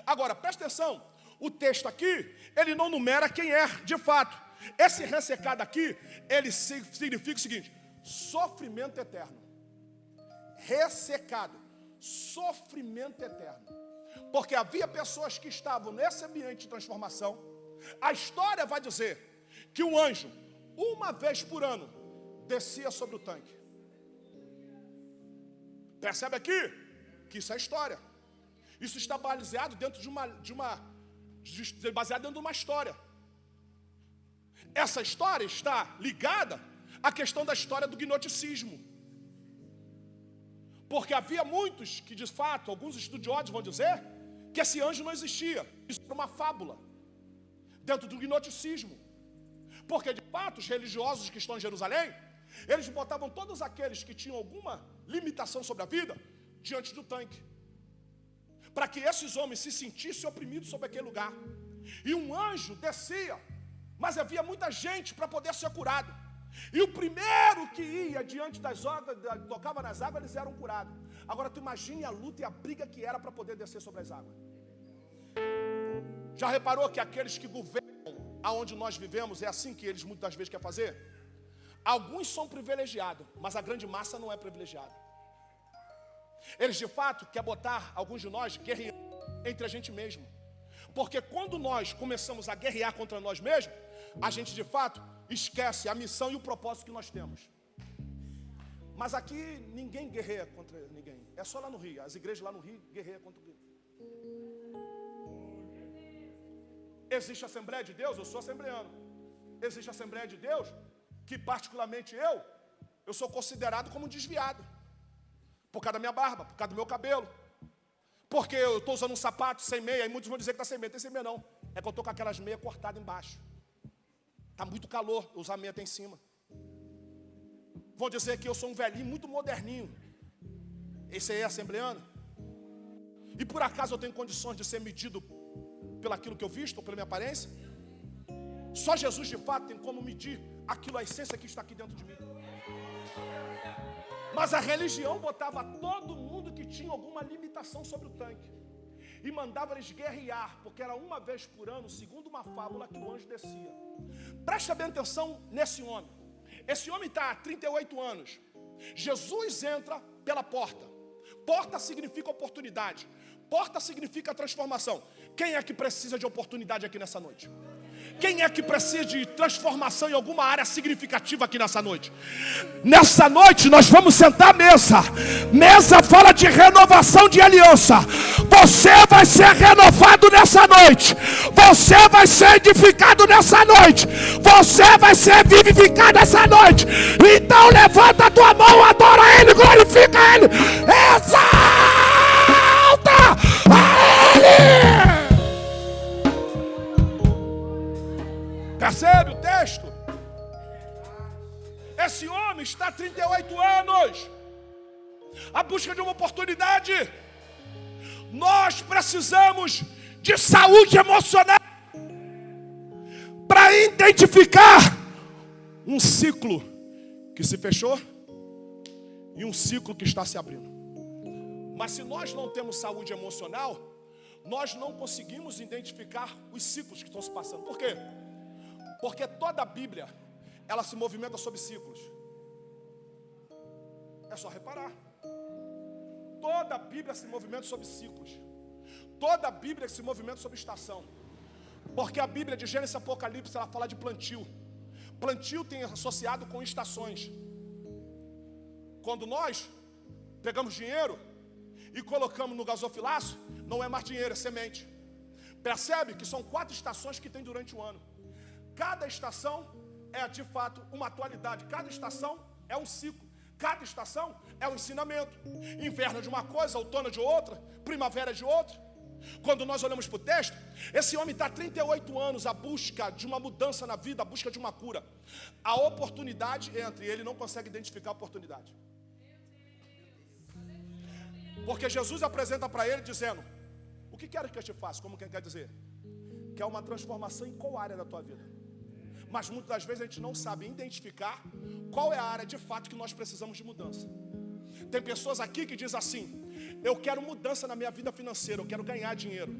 Agora, presta atenção, o texto aqui, ele não numera quem é de fato. Esse ressecado aqui, ele significa o seguinte: sofrimento eterno. Ressecado, sofrimento eterno. Porque havia pessoas que estavam nesse ambiente de transformação. A história vai dizer que um anjo, uma vez por ano, descia sobre o tanque. Percebe aqui que isso é história. Isso está baseado dentro baseado dentro de uma história. Essa história está ligada à questão da história do gnosticismo. Porque havia muitos que, de fato, alguns estudiosos vão dizer que esse anjo não existia. Isso era uma fábula dentro do gnosticismo. Porque, de fato, os religiosos que estão em Jerusalém, eles botavam todos aqueles que tinham alguma limitação sobre a vida diante do tanque, para que esses homens se sentissem oprimidos sobre aquele lugar. E um anjo descia, mas havia muita gente para poder ser curado. E o primeiro que ia diante das águas, tocava nas águas, eles eram curados. Agora tu imagine a luta e a briga que era para poder descer sobre as águas. Já reparou que aqueles que governam aonde nós vivemos, é assim que eles muitas vezes querem fazer? Alguns são privilegiados, mas a grande massa não é privilegiada. Eles de fato querem botar alguns de nós guerreando entre a gente mesmo. Porque quando nós começamos a guerrear contra nós mesmos, a gente de fato esquece a missão e o propósito que nós temos. Mas aqui ninguém guerreia contra ninguém. É só lá no Rio. As igrejas lá no Rio guerreiam contra o Rio. Existe a Assembleia de Deus, eu sou assembleano. Existe a Assembleia de Deus, que particularmente eu sou considerado como um desviado. Por causa da minha barba, por causa do meu cabelo. Porque eu estou usando um sapato sem meia, e muitos vão dizer que está sem meia. Tem sem meia não. É que eu estou com aquelas meias cortadas embaixo. Está muito calor, eu uso a meia até em cima. Vão dizer que eu sou um velhinho muito moderninho. Esse aí é assembleano? E por acaso eu tenho condições de ser medido pelaquilo que eu visto, ou pela minha aparência? Só Jesus de fato tem como medir aquilo, a essência que está aqui dentro de mim. Mas a religião botava todo mundo que tinha alguma limitação sobre o tanque e mandava eles guerrear, porque era uma vez por ano, segundo uma fábula, que o anjo descia. Presta bem atenção nesse homem. Esse homem está há 38 anos. Jesus entra pela porta. Porta significa oportunidade. Porta significa transformação. Quem é que precisa de oportunidade aqui nessa noite? Quem é que precisa de transformação em alguma área significativa aqui nessa noite? Nessa noite nós vamos sentar à mesa. Mesa fala de renovação de aliança. Você vai ser renovado nessa noite. Você vai ser edificado nessa noite. Você vai ser vivificado nessa noite. Então levanta a tua mão, adora Ele, glorifica Ele, exalta a Ele. Percebe o texto? Esse homem está há 38 anos à busca de uma oportunidade. Nós precisamos de saúde emocional para identificar um ciclo que se fechou e um ciclo que está se abrindo. Mas se nós não temos saúde emocional, nós não conseguimos identificar os ciclos que estão se passando. Por quê? Porque toda a Bíblia, ela se movimenta sobre ciclos. É só reparar. Toda a Bíblia se movimenta sobre ciclos. Toda a Bíblia se movimenta sobre estação. Porque a Bíblia de Gênesis e Apocalipse, ela fala de plantio. Plantio tem associado com estações. Quando nós pegamos dinheiro e colocamos no gasofilaço, não é mais dinheiro, é semente. Percebe que são 4 estações que tem durante o ano. Cada estação é de fato uma atualidade. Cada estação é um ciclo. Cada estação é um ensinamento. Inverno de uma coisa, outono de outra, primavera de outra. Quando nós olhamos para o texto, esse homem está há 38 anos à busca de uma mudança na vida, à busca de uma cura. A oportunidade entra e ele não consegue identificar a oportunidade. Porque Jesus apresenta para ele dizendo: o que quero que eu te faça? Como quem quer dizer? Quer uma transformação em qual área da tua vida? Mas muitas das vezes a gente não sabe identificar qual é a área de fato que nós precisamos de mudança. Tem pessoas aqui que dizem assim: eu quero mudança na minha vida financeira, eu quero ganhar dinheiro.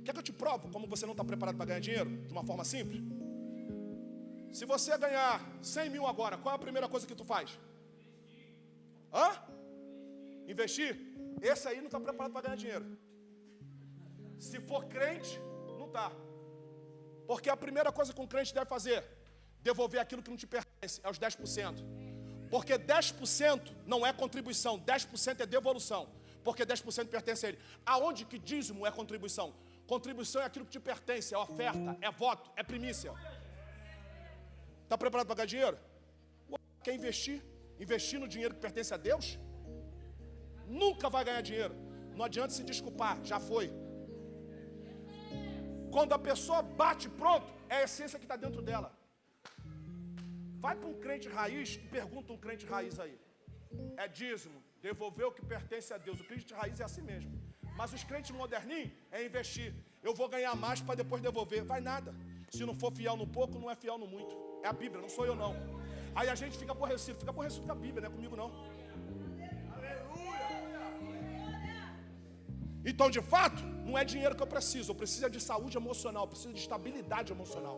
Quer que eu te provo como você não está preparado para ganhar dinheiro? De uma forma simples. Se você ganhar 100 mil agora, qual é a primeira coisa que tu faz? Investir? Esse aí não está preparado para ganhar dinheiro. Se for crente, não está. Porque a primeira coisa que um crente deve fazer: devolver aquilo que não te pertence, é os 10%. Porque 10% não é contribuição, 10% é devolução. Porque 10% pertence a ele. Aonde que dízimo é contribuição? Contribuição é aquilo que te pertence, é oferta, é voto, é primícia. Está preparado para ganhar dinheiro? Quer investir? Investir no dinheiro que pertence a Deus? Nunca vai ganhar dinheiro. Não adianta se desculpar, já foi. Quando a pessoa bate, pronto, é a essência que está dentro dela. Vai para um crente raiz e pergunta um crente raiz aí. É dízimo, devolver o que pertence a Deus. O crente raiz é assim mesmo. Mas os crentes moderninhos é investir. Eu vou ganhar mais para depois devolver. Vai nada. Se não for fiel no pouco, não é fiel no muito. É a Bíblia, não sou eu não. Aí a gente fica aborrecido com a Bíblia, não é comigo não. Então, de fato, não é dinheiro que eu preciso é de saúde emocional, eu preciso de estabilidade emocional.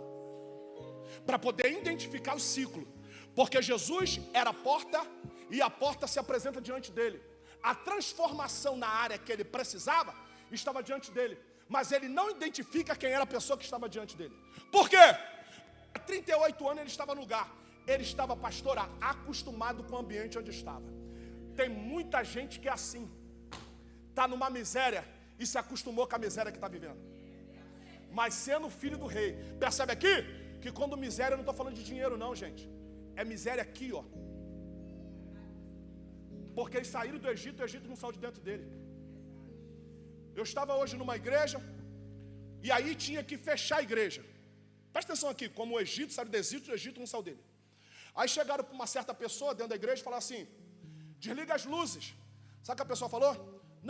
Para poder identificar o ciclo. Porque Jesus era a porta e a porta se apresenta diante dele. A transformação na área que ele precisava estava diante dele. Mas ele não identifica quem era a pessoa que estava diante dele. Por quê? Há 38 anos ele estava no lugar. Ele estava, pastor, acostumado com o ambiente onde estava. Tem muita gente que é assim. Está numa miséria e se acostumou com a miséria que está vivendo. Mas sendo filho do rei, percebe aqui? Que quando miséria, eu não estou falando de dinheiro não, gente. É miséria aqui, ó. Porque eles saíram do Egito, o Egito não saiu de dentro dele. Eu estava hoje numa igreja, e aí tinha que fechar a igreja. Presta atenção aqui, como o Egito saiu do Egito, o Egito não saiu dele. Aí chegaram para uma certa pessoa dentro da igreja e falaram assim: desliga as luzes. Sabe o que a pessoa falou?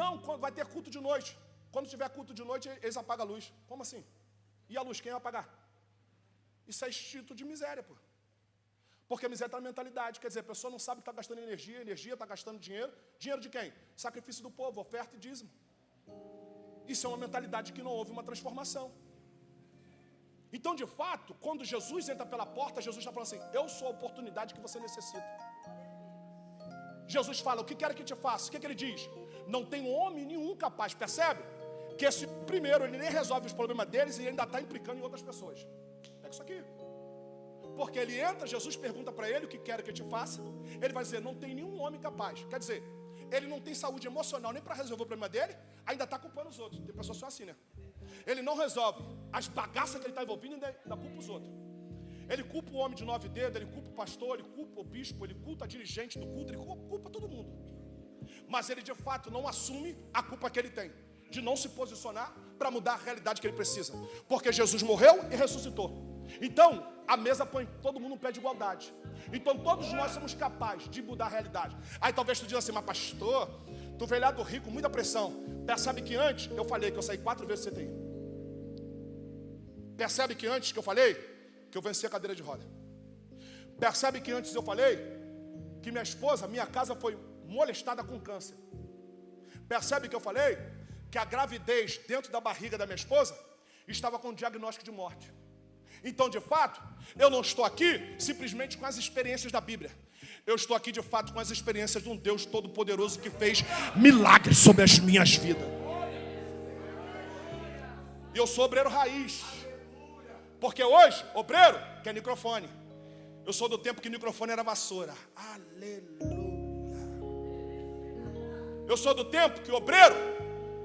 Não, vai ter culto de noite. Quando tiver culto de noite, eles apagam a luz. Como assim? E a luz, quem vai apagar? Isso é instinto de miséria, pô. Porque a miséria está na mentalidade. Quer dizer, a pessoa não sabe que está gastando energia está gastando dinheiro. Dinheiro de quem? Sacrifício do povo, oferta e dízimo. Isso é uma mentalidade que não houve uma transformação. Então, de fato, quando Jesus entra pela porta, Jesus está falando assim: eu sou a oportunidade que você necessita. Jesus fala: o que quero que te faça? O que ele diz? Não tem homem nenhum capaz, percebe? Que esse primeiro, ele nem resolve os problemas deles e ainda está implicando em outras pessoas. Pega isso aqui. Porque ele entra, Jesus pergunta para ele: o que quero que te faça? Ele vai dizer: não tem nenhum homem capaz. Quer dizer, ele não tem saúde emocional nem para resolver o problema dele, ainda está culpando os outros. Tem pessoas só assim, né? Ele não resolve as bagaças que ele está envolvido e ainda culpa os outros. Ele culpa o homem de 9 dedos, ele culpa o pastor, ele culpa o bispo, ele culpa a dirigente do culto, ele culpa todo mundo. Mas ele de fato não assume a culpa que ele tem de não se posicionar para mudar a realidade que ele precisa. Porque Jesus morreu e ressuscitou. Então, a mesa põe todo mundo no pé de igualdade. Então, todos nós somos capazes de mudar a realidade. Aí talvez tu diga assim: mas pastor, tu veio lá do Rio com muita pressão. Percebe que antes eu falei que eu saí 4 vezes do CTI. Percebe que antes que eu falei que eu venci a cadeira de roda. Percebe que antes eu falei que minha esposa, minha casa foi molestada com câncer. Percebe que eu falei que a gravidez dentro da barriga da minha esposa estava com diagnóstico de morte. Então, de fato, eu não estou aqui simplesmente com as experiências da Bíblia. Eu estou aqui, de fato, com as experiências de um Deus Todo-Poderoso que fez milagres sobre as minhas vidas. E eu sou obreiro raiz. Porque hoje, obreiro quer microfone. Eu sou do tempo que microfone era vassoura. Aleluia. Eu sou do tempo que obreiro,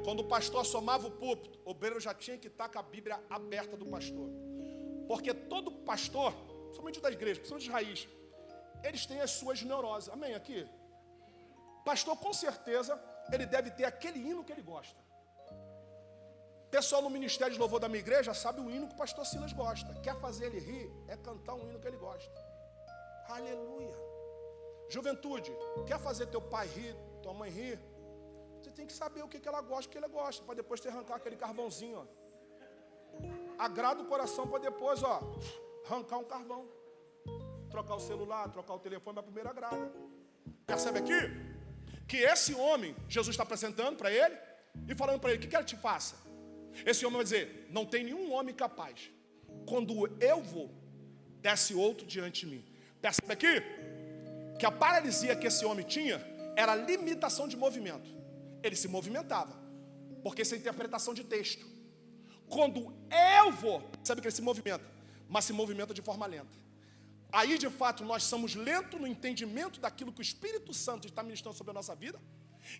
quando o pastor assomava o púlpito, o obreiro já tinha que estar com a Bíblia aberta do pastor. Porque todo pastor, somente da igreja, principalmente de raiz, eles têm as suas neuroses. Amém? Aqui. Pastor, com certeza, ele deve ter aquele hino que ele gosta. Pessoal no ministério de louvor da minha igreja sabe o hino que o pastor Silas gosta. Quer fazer ele rir? É cantar um hino que ele gosta. Aleluia. Juventude, quer fazer teu pai rir, tua mãe rir? Você tem que saber o que ela gosta, o que ele gosta, para depois te arrancar aquele carvãozinho, ó. Agrada o coração para depois, ó, arrancar um carvão. Trocar o celular, trocar o telefone, mas primeiro agrada. Percebe aqui? Que esse homem, Jesus está apresentando para ele e falando para ele, o que quer que te faça? Esse homem vai dizer, não tem nenhum homem capaz. Quando eu vou, desce outro diante de mim. Percebe aqui? Que a paralisia que esse homem tinha era limitação de movimento. Ele se movimentava, porque isso é interpretação de texto. Quando eu vou, sabe que ele se movimenta, mas se movimenta de forma lenta. Aí de fato nós somos lentos no entendimento daquilo que o Espírito Santo está ministrando sobre a nossa vida.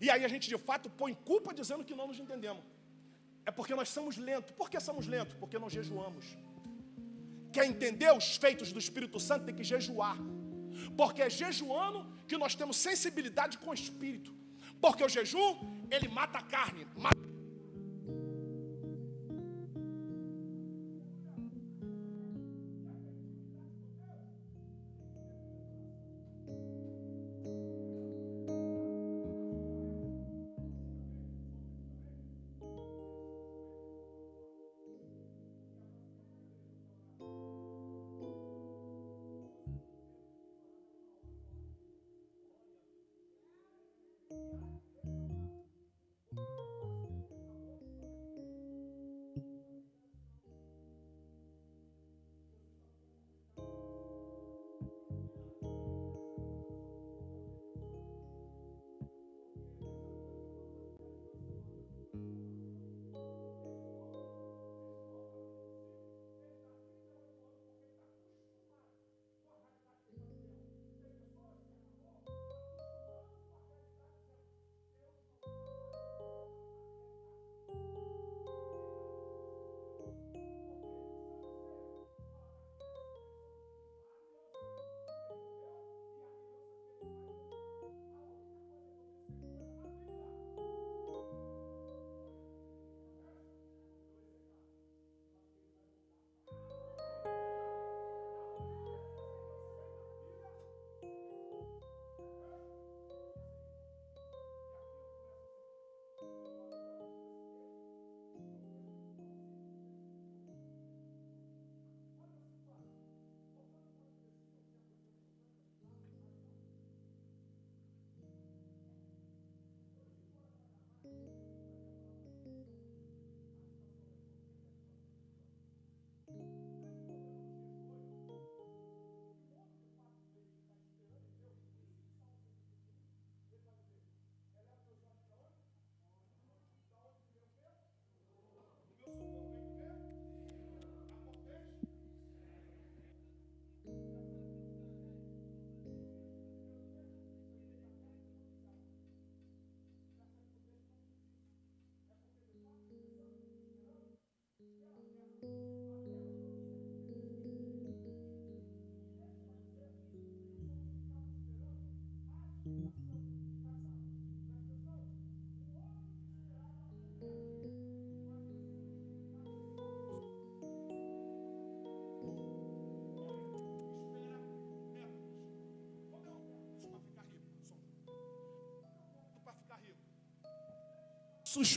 E aí a gente de fato põe culpa dizendo que não nos entendemos. É porque nós somos lentos. Por que somos lentos? Porque não jejuamos. Quer entender os feitos do Espírito Santo, tem que jejuar. Porque é jejuando que nós temos sensibilidade com o Espírito. Porque o jejum, ele mata a carne.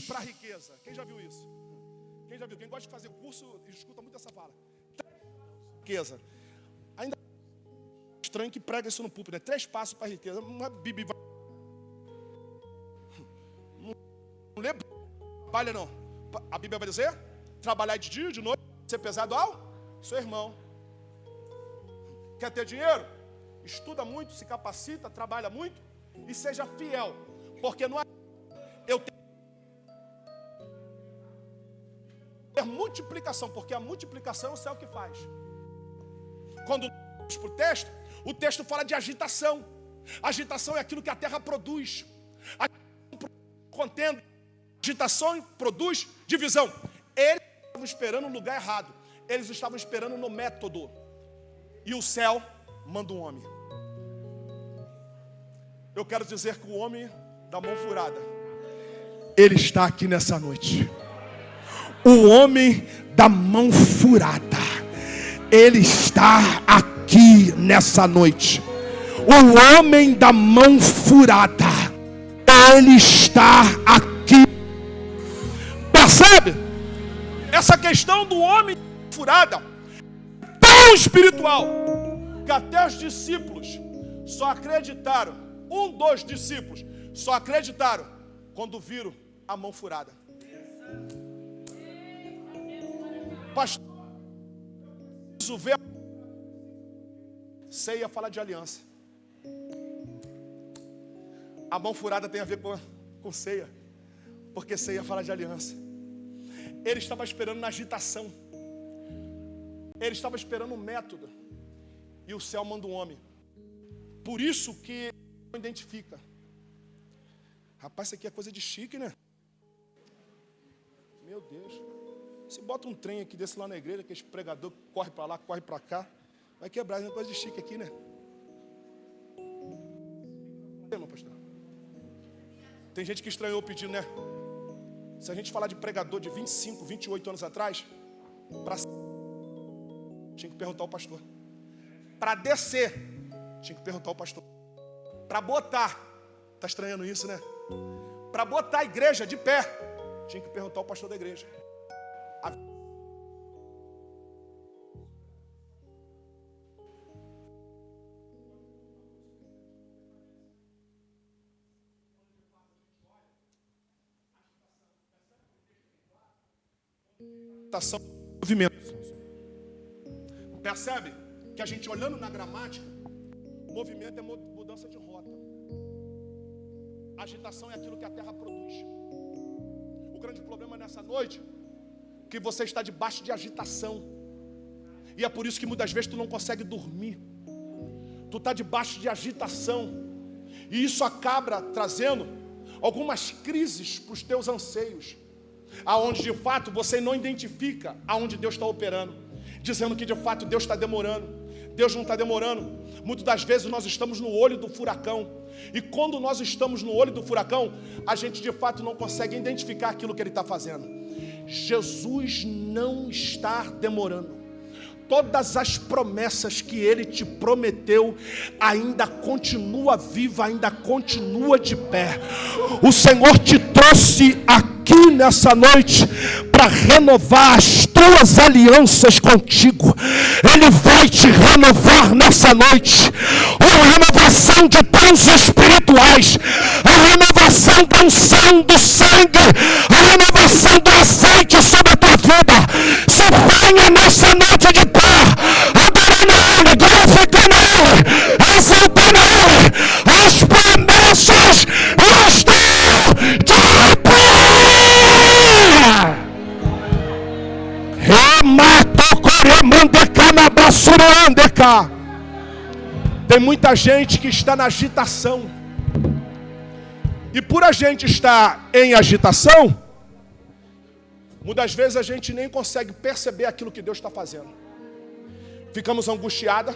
Para a riqueza. Quem já viu isso? Quem já viu? Quem gosta de fazer curso escuta muito essa fala. Riqueza. Ainda é estranho que prega isso no púlpito, né? 3 passos para a riqueza. Uma Bíblia não lê, trabalha não. A Bíblia vai dizer: trabalhar de dia, de noite, ser pesado ao seu irmão. Quer ter dinheiro? Estuda muito, se capacita, trabalha muito e seja fiel. Porque não eu tenho multiplicação, porque a multiplicação é o céu que faz. Quando vamos para o texto fala de agitação. Agitação é aquilo que a terra produz. Contenda, agitação produz divisão. Eles estavam esperando no lugar errado. Eles estavam esperando no método. E o céu manda um homem. Eu quero dizer que o homem da mão furada, ele está aqui nessa noite. O homem da mão furada, ele está aqui nessa noite. O homem da mão furada, ele está aqui. Percebe? Essa questão do homem furada tão espiritual que até os discípulos só acreditaram. Dos discípulos só acreditaram quando viram a mão furada. Pastor, preciso ver. Ceia fala de aliança. A mão furada tem a ver com ceia, porque ceia fala de aliança. Ele estava esperando na agitação. Ele estava esperando um método. E o céu manda um homem. Por isso que não identifica. Rapaz, isso aqui é coisa de chique, né? Meu Deus. Se bota um trem aqui desse lá na igreja, aquele pregador que corre para lá, corre para cá, vai quebrar. Isso é coisa de chique aqui, né? Meu pastor. Tem gente que estranhou o pedido, né? Se a gente falar de pregador de 25, 28 anos atrás, tinha que perguntar ao pastor. Para descer, tinha que perguntar ao pastor. Para botar, tá estranhando isso, né? Para botar a igreja de pé, tinha que perguntar ao pastor da igreja. Movimento. Percebe que a gente olhando na gramática, movimento é mudança de rota. Agitação é aquilo que a terra produz. O grande problema nessa noite é que você está debaixo de agitação. E é por isso que muitas vezes tu não consegue dormir. Tu está debaixo de agitação. E isso acaba trazendo algumas crises para os teus anseios. Aonde de fato você não identifica aonde Deus está operando, dizendo que de fato Deus está demorando. Deus não está demorando. Muitas das vezes nós estamos no olho do furacão. E quando nós estamos no olho do furacão, a gente de fato não consegue identificar aquilo que Ele está fazendo. Jesus não está demorando. Todas as promessas que Ele te prometeu ainda continua viva, ainda continua de pé. O Senhor te trouxe aqui nessa noite para renovar as tuas alianças contigo. Ele vai te renovar nessa noite. Uma renovação de dons espirituais, a renovação da unção do sangue, a renovação do azeite sobre a tua vida. Se venha nessa noite de pé, adorando Ele, glorificando Ele, exaltando Ele. As promessas estão de pé. Tem muita gente que está na agitação. E por a gente estar em agitação, muitas vezes a gente nem consegue perceber aquilo que Deus está fazendo. Ficamos angustiados,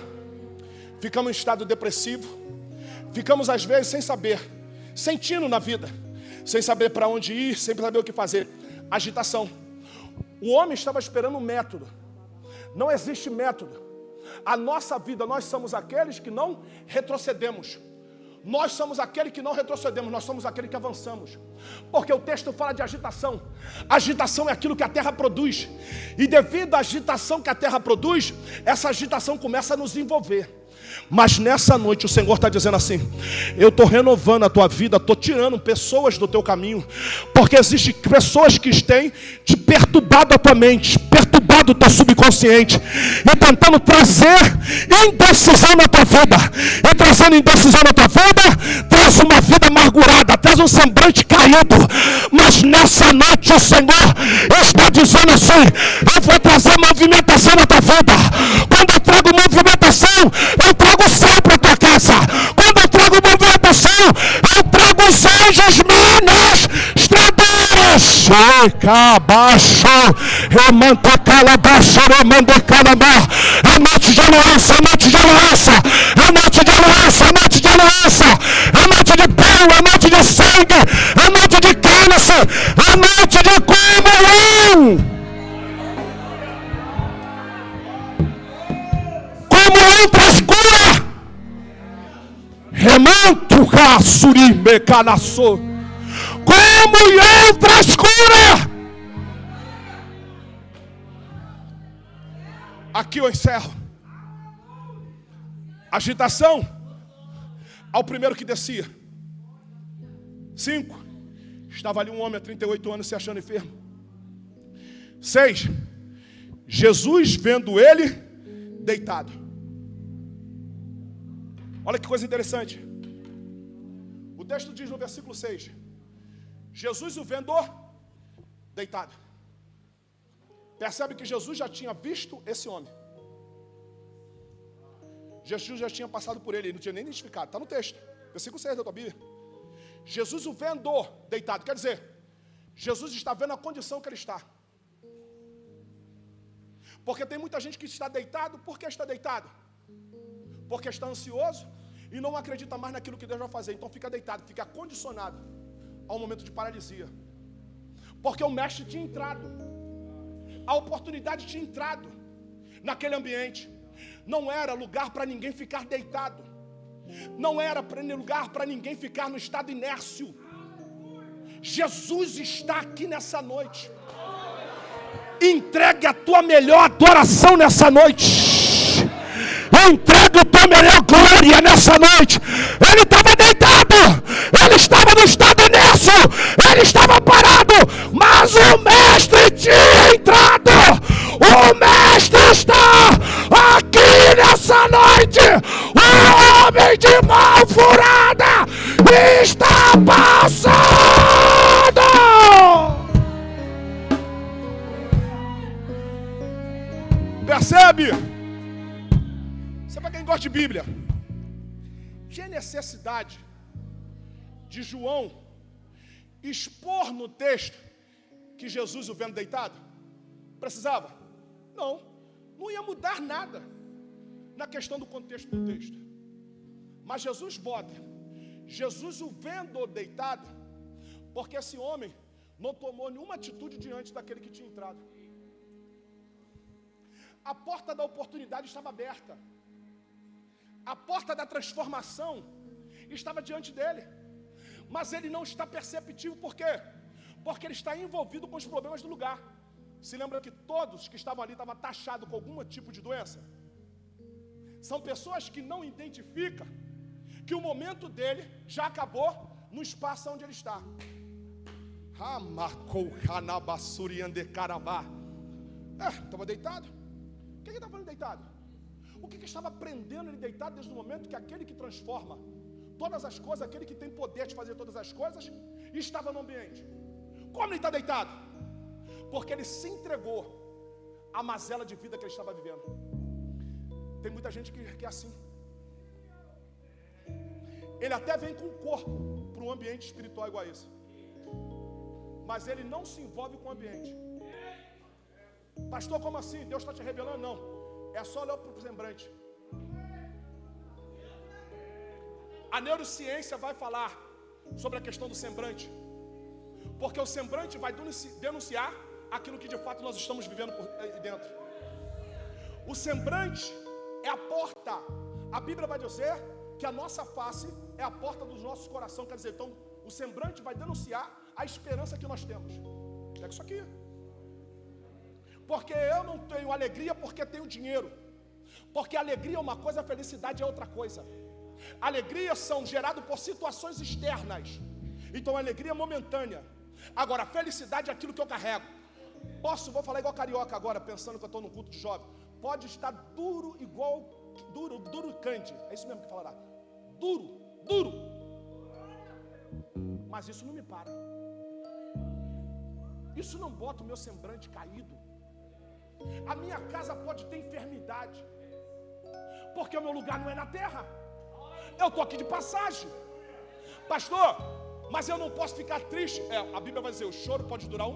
ficamos em estado depressivo, ficamos às vezes sem saber, sentindo na vida, sem saber para onde ir, sem saber o que fazer. Agitação. O homem estava esperando um método. Não existe método. A nossa vida, nós somos aqueles que não retrocedemos. Nós somos aqueles que não retrocedemos, nós somos aqueles que avançamos. Porque o texto fala de agitação. Agitação é aquilo que a terra produz. E devido à agitação que a terra produz, essa agitação começa a nos envolver. Mas nessa noite o Senhor está dizendo assim: eu estou renovando a tua vida, estou tirando pessoas do teu caminho. Porque existem pessoas que têm te perturbado a tua mente, perturbado o teu subconsciente, e tentando trazer indecisão na tua vida. E trazendo indecisão na tua vida, traz uma vida amargurada, traz um semblante caído. Mas nessa noite o Senhor está dizendo assim: eu vou trazer movimentação na tua vida. Quando eu trago movimentação, eu trago o céu para a tua casa. Quando eu trago movimentação, eu trago os anjos ministradores. Chega abaixo, remanta calabaixo, remanda calabá. É noite de aliança, é noite de aliança, é noite de aliança, é noite de aliança, é noite de pão, é noite de sangue, é noite de cálice, é noite de comunhão. traz cura. Remanto Kasurime Kanasso. Comunhão traz cura. Aqui eu encerro. Agitação ao primeiro que descia. 5. Estava ali um homem há 38 anos se achando enfermo. 6. Jesus vendo ele deitado. Olha que coisa interessante. O texto diz no versículo 6. Jesus o vendo deitado. Percebe que Jesus já tinha visto esse homem. Jesus já tinha passado por ele não tinha nem identificado. Está no texto, versículo 6 da tua Bíblia. Jesus o vendo deitado. Quer dizer, Jesus está vendo a condição que ele está. Porque tem muita gente que está deitado. Por que está deitado? Porque está ansioso e não acredita mais naquilo que Deus vai fazer. Então fica deitado, fica condicionado ao momento de paralisia. Porque o mestre tinha entrado. A oportunidade tinha entrado naquele ambiente. Não era lugar para ninguém ficar deitado. Não era lugar para ninguém ficar no estado inércio. Jesus está aqui nessa noite. Entregue a tua melhor adoração nessa noite. Entregue a tua melhor glória nessa noite. Ele estava deitado. Ele estava no estado inércio. Ele estava parado. Mas o mestre tinha entrado. O mestre está aqui nessa noite. O homem de mão furada está passando. Percebe? Sabe para quem gosta de Bíblia? Tinha necessidade de João expor no texto que Jesus o vendo deitado? Precisava? Não. Não ia mudar nada na questão do contexto do texto. Mas Jesus bota Jesus o vendo deitado, porque esse homem não tomou nenhuma atitude diante daquele que tinha entrado. A porta da oportunidade estava aberta. A porta da transformação estava diante dele. Mas ele não está perceptivo, por quê? Porque ele está envolvido com os problemas do lugar. Se lembra que todos que estavam ali estavam taxados com algum tipo de doença? São pessoas que não identificam que o momento dele já acabou no espaço onde ele está. Estava deitado. O que ele estava falando deitado? O que estava prendendo ele deitado desde o momento que aquele que transforma todas as coisas, aquele que tem poder de fazer todas as coisas, estava no ambiente? Como ele está deitado? Porque ele se entregou à mazela de vida que ele estava vivendo. Tem muita gente que é assim. Ele até vem com o corpo para um ambiente espiritual igual a esse, mas ele não se envolve com o ambiente. Pastor, como assim? Deus está te revelando? Não. É só olhar para o semblante. A neurociência vai falar sobre a questão do semblante, porque o semblante vai denunciar aquilo que de fato nós estamos vivendo por dentro. O semblante é a porta. A Bíblia vai dizer que a nossa face é a porta dos nossos corações. Quer dizer, então o semblante vai denunciar a esperança que nós temos. É isso aqui. Porque eu não tenho alegria porque tenho dinheiro. Porque alegria é uma coisa, a felicidade é outra coisa. Alegria são geradas por situações externas. Então a alegria é momentânea. Agora a felicidade é aquilo que eu carrego. Vou falar igual carioca agora, pensando que eu estou num culto de jovem. Pode estar duro igual, duro cande. É isso mesmo que falará. Duro. Mas isso não me para. Isso não bota o meu semblante caído. A minha casa pode ter enfermidade, porque o meu lugar não é na terra. Eu estou aqui de passagem. Pastor, mas eu não posso ficar triste. A Bíblia vai dizer, o choro pode durar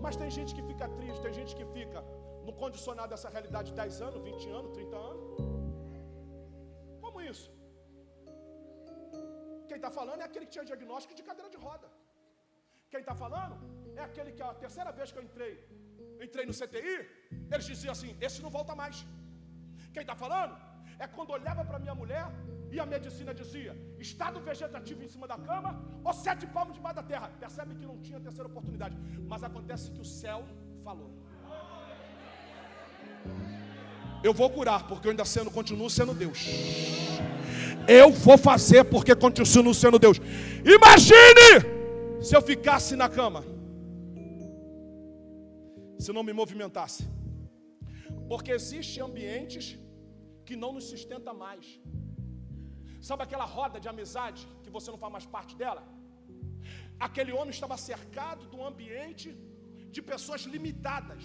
mas tem gente que fica triste, tem gente que fica no condicionado dessa realidade de 10 anos, 20 anos, 30 anos. Como isso? Quem está falando é aquele que tinha diagnóstico de cadeira de roda. Quem está falando é aquele que a terceira vez que eu entrei no CTI, eles diziam assim, esse não volta mais. Quem está falando? É quando olhava para minha mulher e a medicina dizia: estado vegetativo em cima da cama ou 7 palmos debaixo da terra. Percebe que não tinha terceira oportunidade. Mas acontece que o céu falou: eu vou curar, porque eu ainda continuo sendo Deus. Eu vou fazer porque continuo sendo Deus. Imagine se eu ficasse na cama, se não me movimentasse. Porque existem ambientes que não nos sustenta mais. Sabe aquela roda de amizade que você não faz mais parte dela? Aquele homem estava cercado de um ambiente de pessoas limitadas.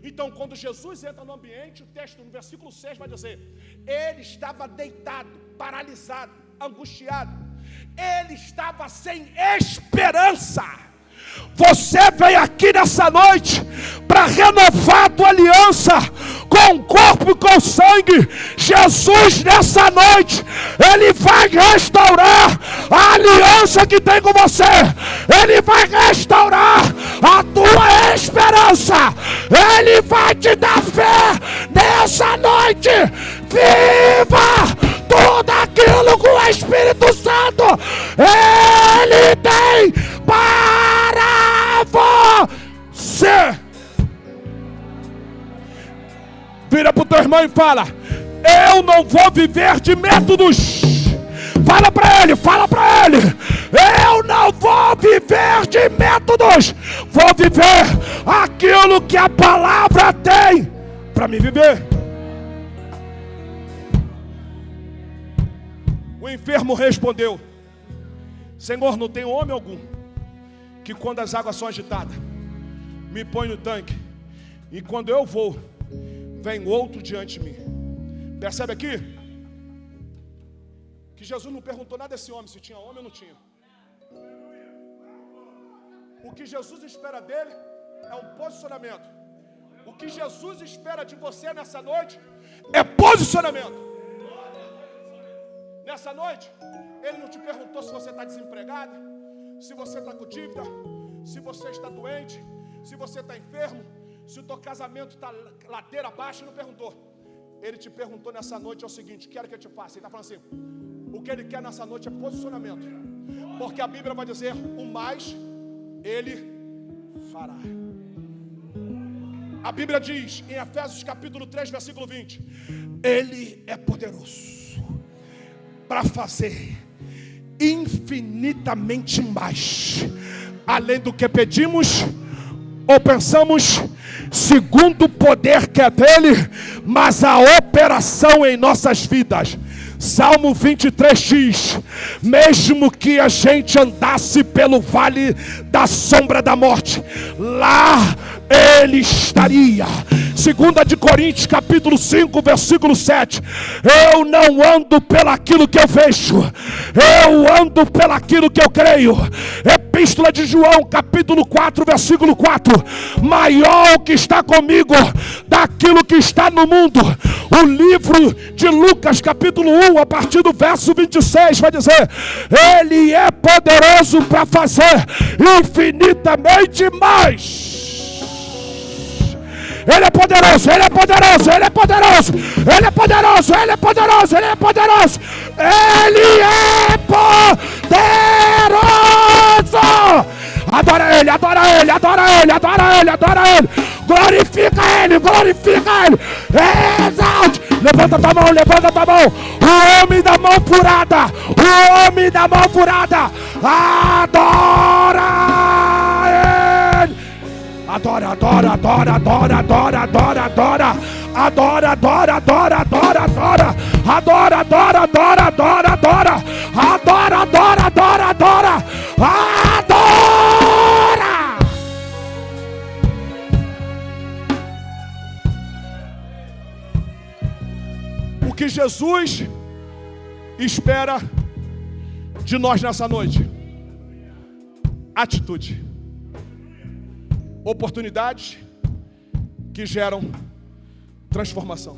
Então, quando Jesus entra no ambiente, o texto no versículo 6 vai dizer: ele estava deitado, paralisado, angustiado. Ele estava sem esperança. Você veio aqui nessa noite para renovar a tua aliança com o corpo e com o sangue. Jesus nessa noite, Ele vai restaurar a aliança que tem com você. Ele vai restaurar a tua esperança. Ele vai te dar fé nessa noite. Viva tudo aquilo que o Espírito Santo Ele tem para você. Vira para o teu irmão e fala: eu não vou viver de métodos. Fala para ele, fala para ele: eu não vou viver de métodos. Vou viver aquilo que a palavra tem para me viver. O enfermo respondeu: Senhor, não tem homem algum que quando as águas são agitadas me põe no tanque, e quando eu vou, vem outro diante de mim. Percebe aqui? Que Jesus não perguntou nada desse homem, se tinha homem ou não tinha. O que Jesus espera dele é um posicionamento. O que Jesus espera de você nessa noite é posicionamento. Nessa noite, Ele não te perguntou se você está desempregado, se você está com dívida, se você está doente, se você está enfermo, se o teu casamento está ladeira abaixo. Ele não perguntou. Ele te perguntou nessa noite é o seguinte: quero que eu te faça. Ele está falando assim: o que Ele quer nessa noite é posicionamento. Porque a Bíblia vai dizer: o mais Ele fará. A Bíblia diz em Efésios capítulo 3, versículo 20: Ele é poderoso para fazer infinitamente mais, além do que pedimos ou pensamos, segundo o poder que é dele, mas a operação em nossas vidas. Salmo 23 diz: mesmo que a gente andasse pelo vale da sombra da morte, lá Ele estaria. 2 de Coríntios capítulo 5, versículo 7: eu não ando pelaquilo que eu vejo, eu ando pelaquilo que eu creio. Epístola de João capítulo 4, versículo 4: maior o que está comigo daquilo que está no mundo. O livro de Lucas capítulo 1, a partir do verso 26, vai dizer: Ele é poderoso para fazer infinitamente mais. Ele é poderoso, Ele é poderoso, Ele é poderoso, Ele é poderoso, Ele é poderoso, Ele é poderoso, Ele é poderoso. Adora Ele, adora Ele, adora Ele, adora Ele, adora Ele. Glorifica Ele, glorifica Ele. Exalte. Levanta tua mão, levanta tua mão. O homem da mão furada, o homem da mão furada. Adora Ele. Adora, adora, adora, adora, adora, adora, adora. Adora, adora, adora, adora, adora. Adora, adora, adora, adora, adora. Adora, adora, adora, adora. Adora. O que Jesus espera de nós nessa noite? Atitude. Oportunidades que geram transformação.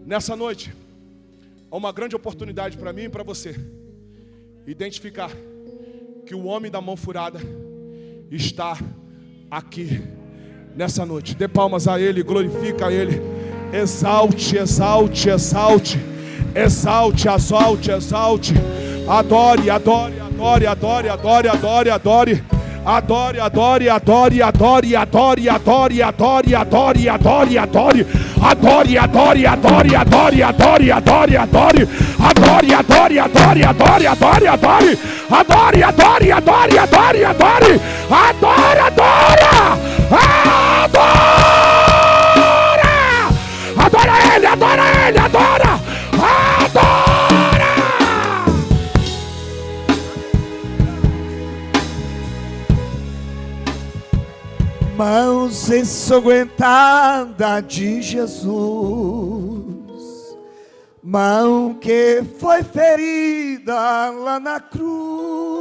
Nessa noite, há uma grande oportunidade para mim e para você identificar que o homem da mão furada está aqui nessa noite. Dê palmas a Ele, glorifica a Ele. Exalte, exalte, exalte. Exalte, exalte, exalte. Adore, adore, adore, adore, adore, adore, adore. Adore, adore, adore, adore, adore, adore, adore, adore, adore, adore. Adore, adore, adore, adore, adore, adore, adore. Adore, adore, adore, adore, adore, adore. Adore, adore, adore, adore, adore. Adore, adora. Adora. Adora ele, adora ele, adora. Adora. Mãos ensanguentada de Jesus, mão que foi ferida lá na cruz,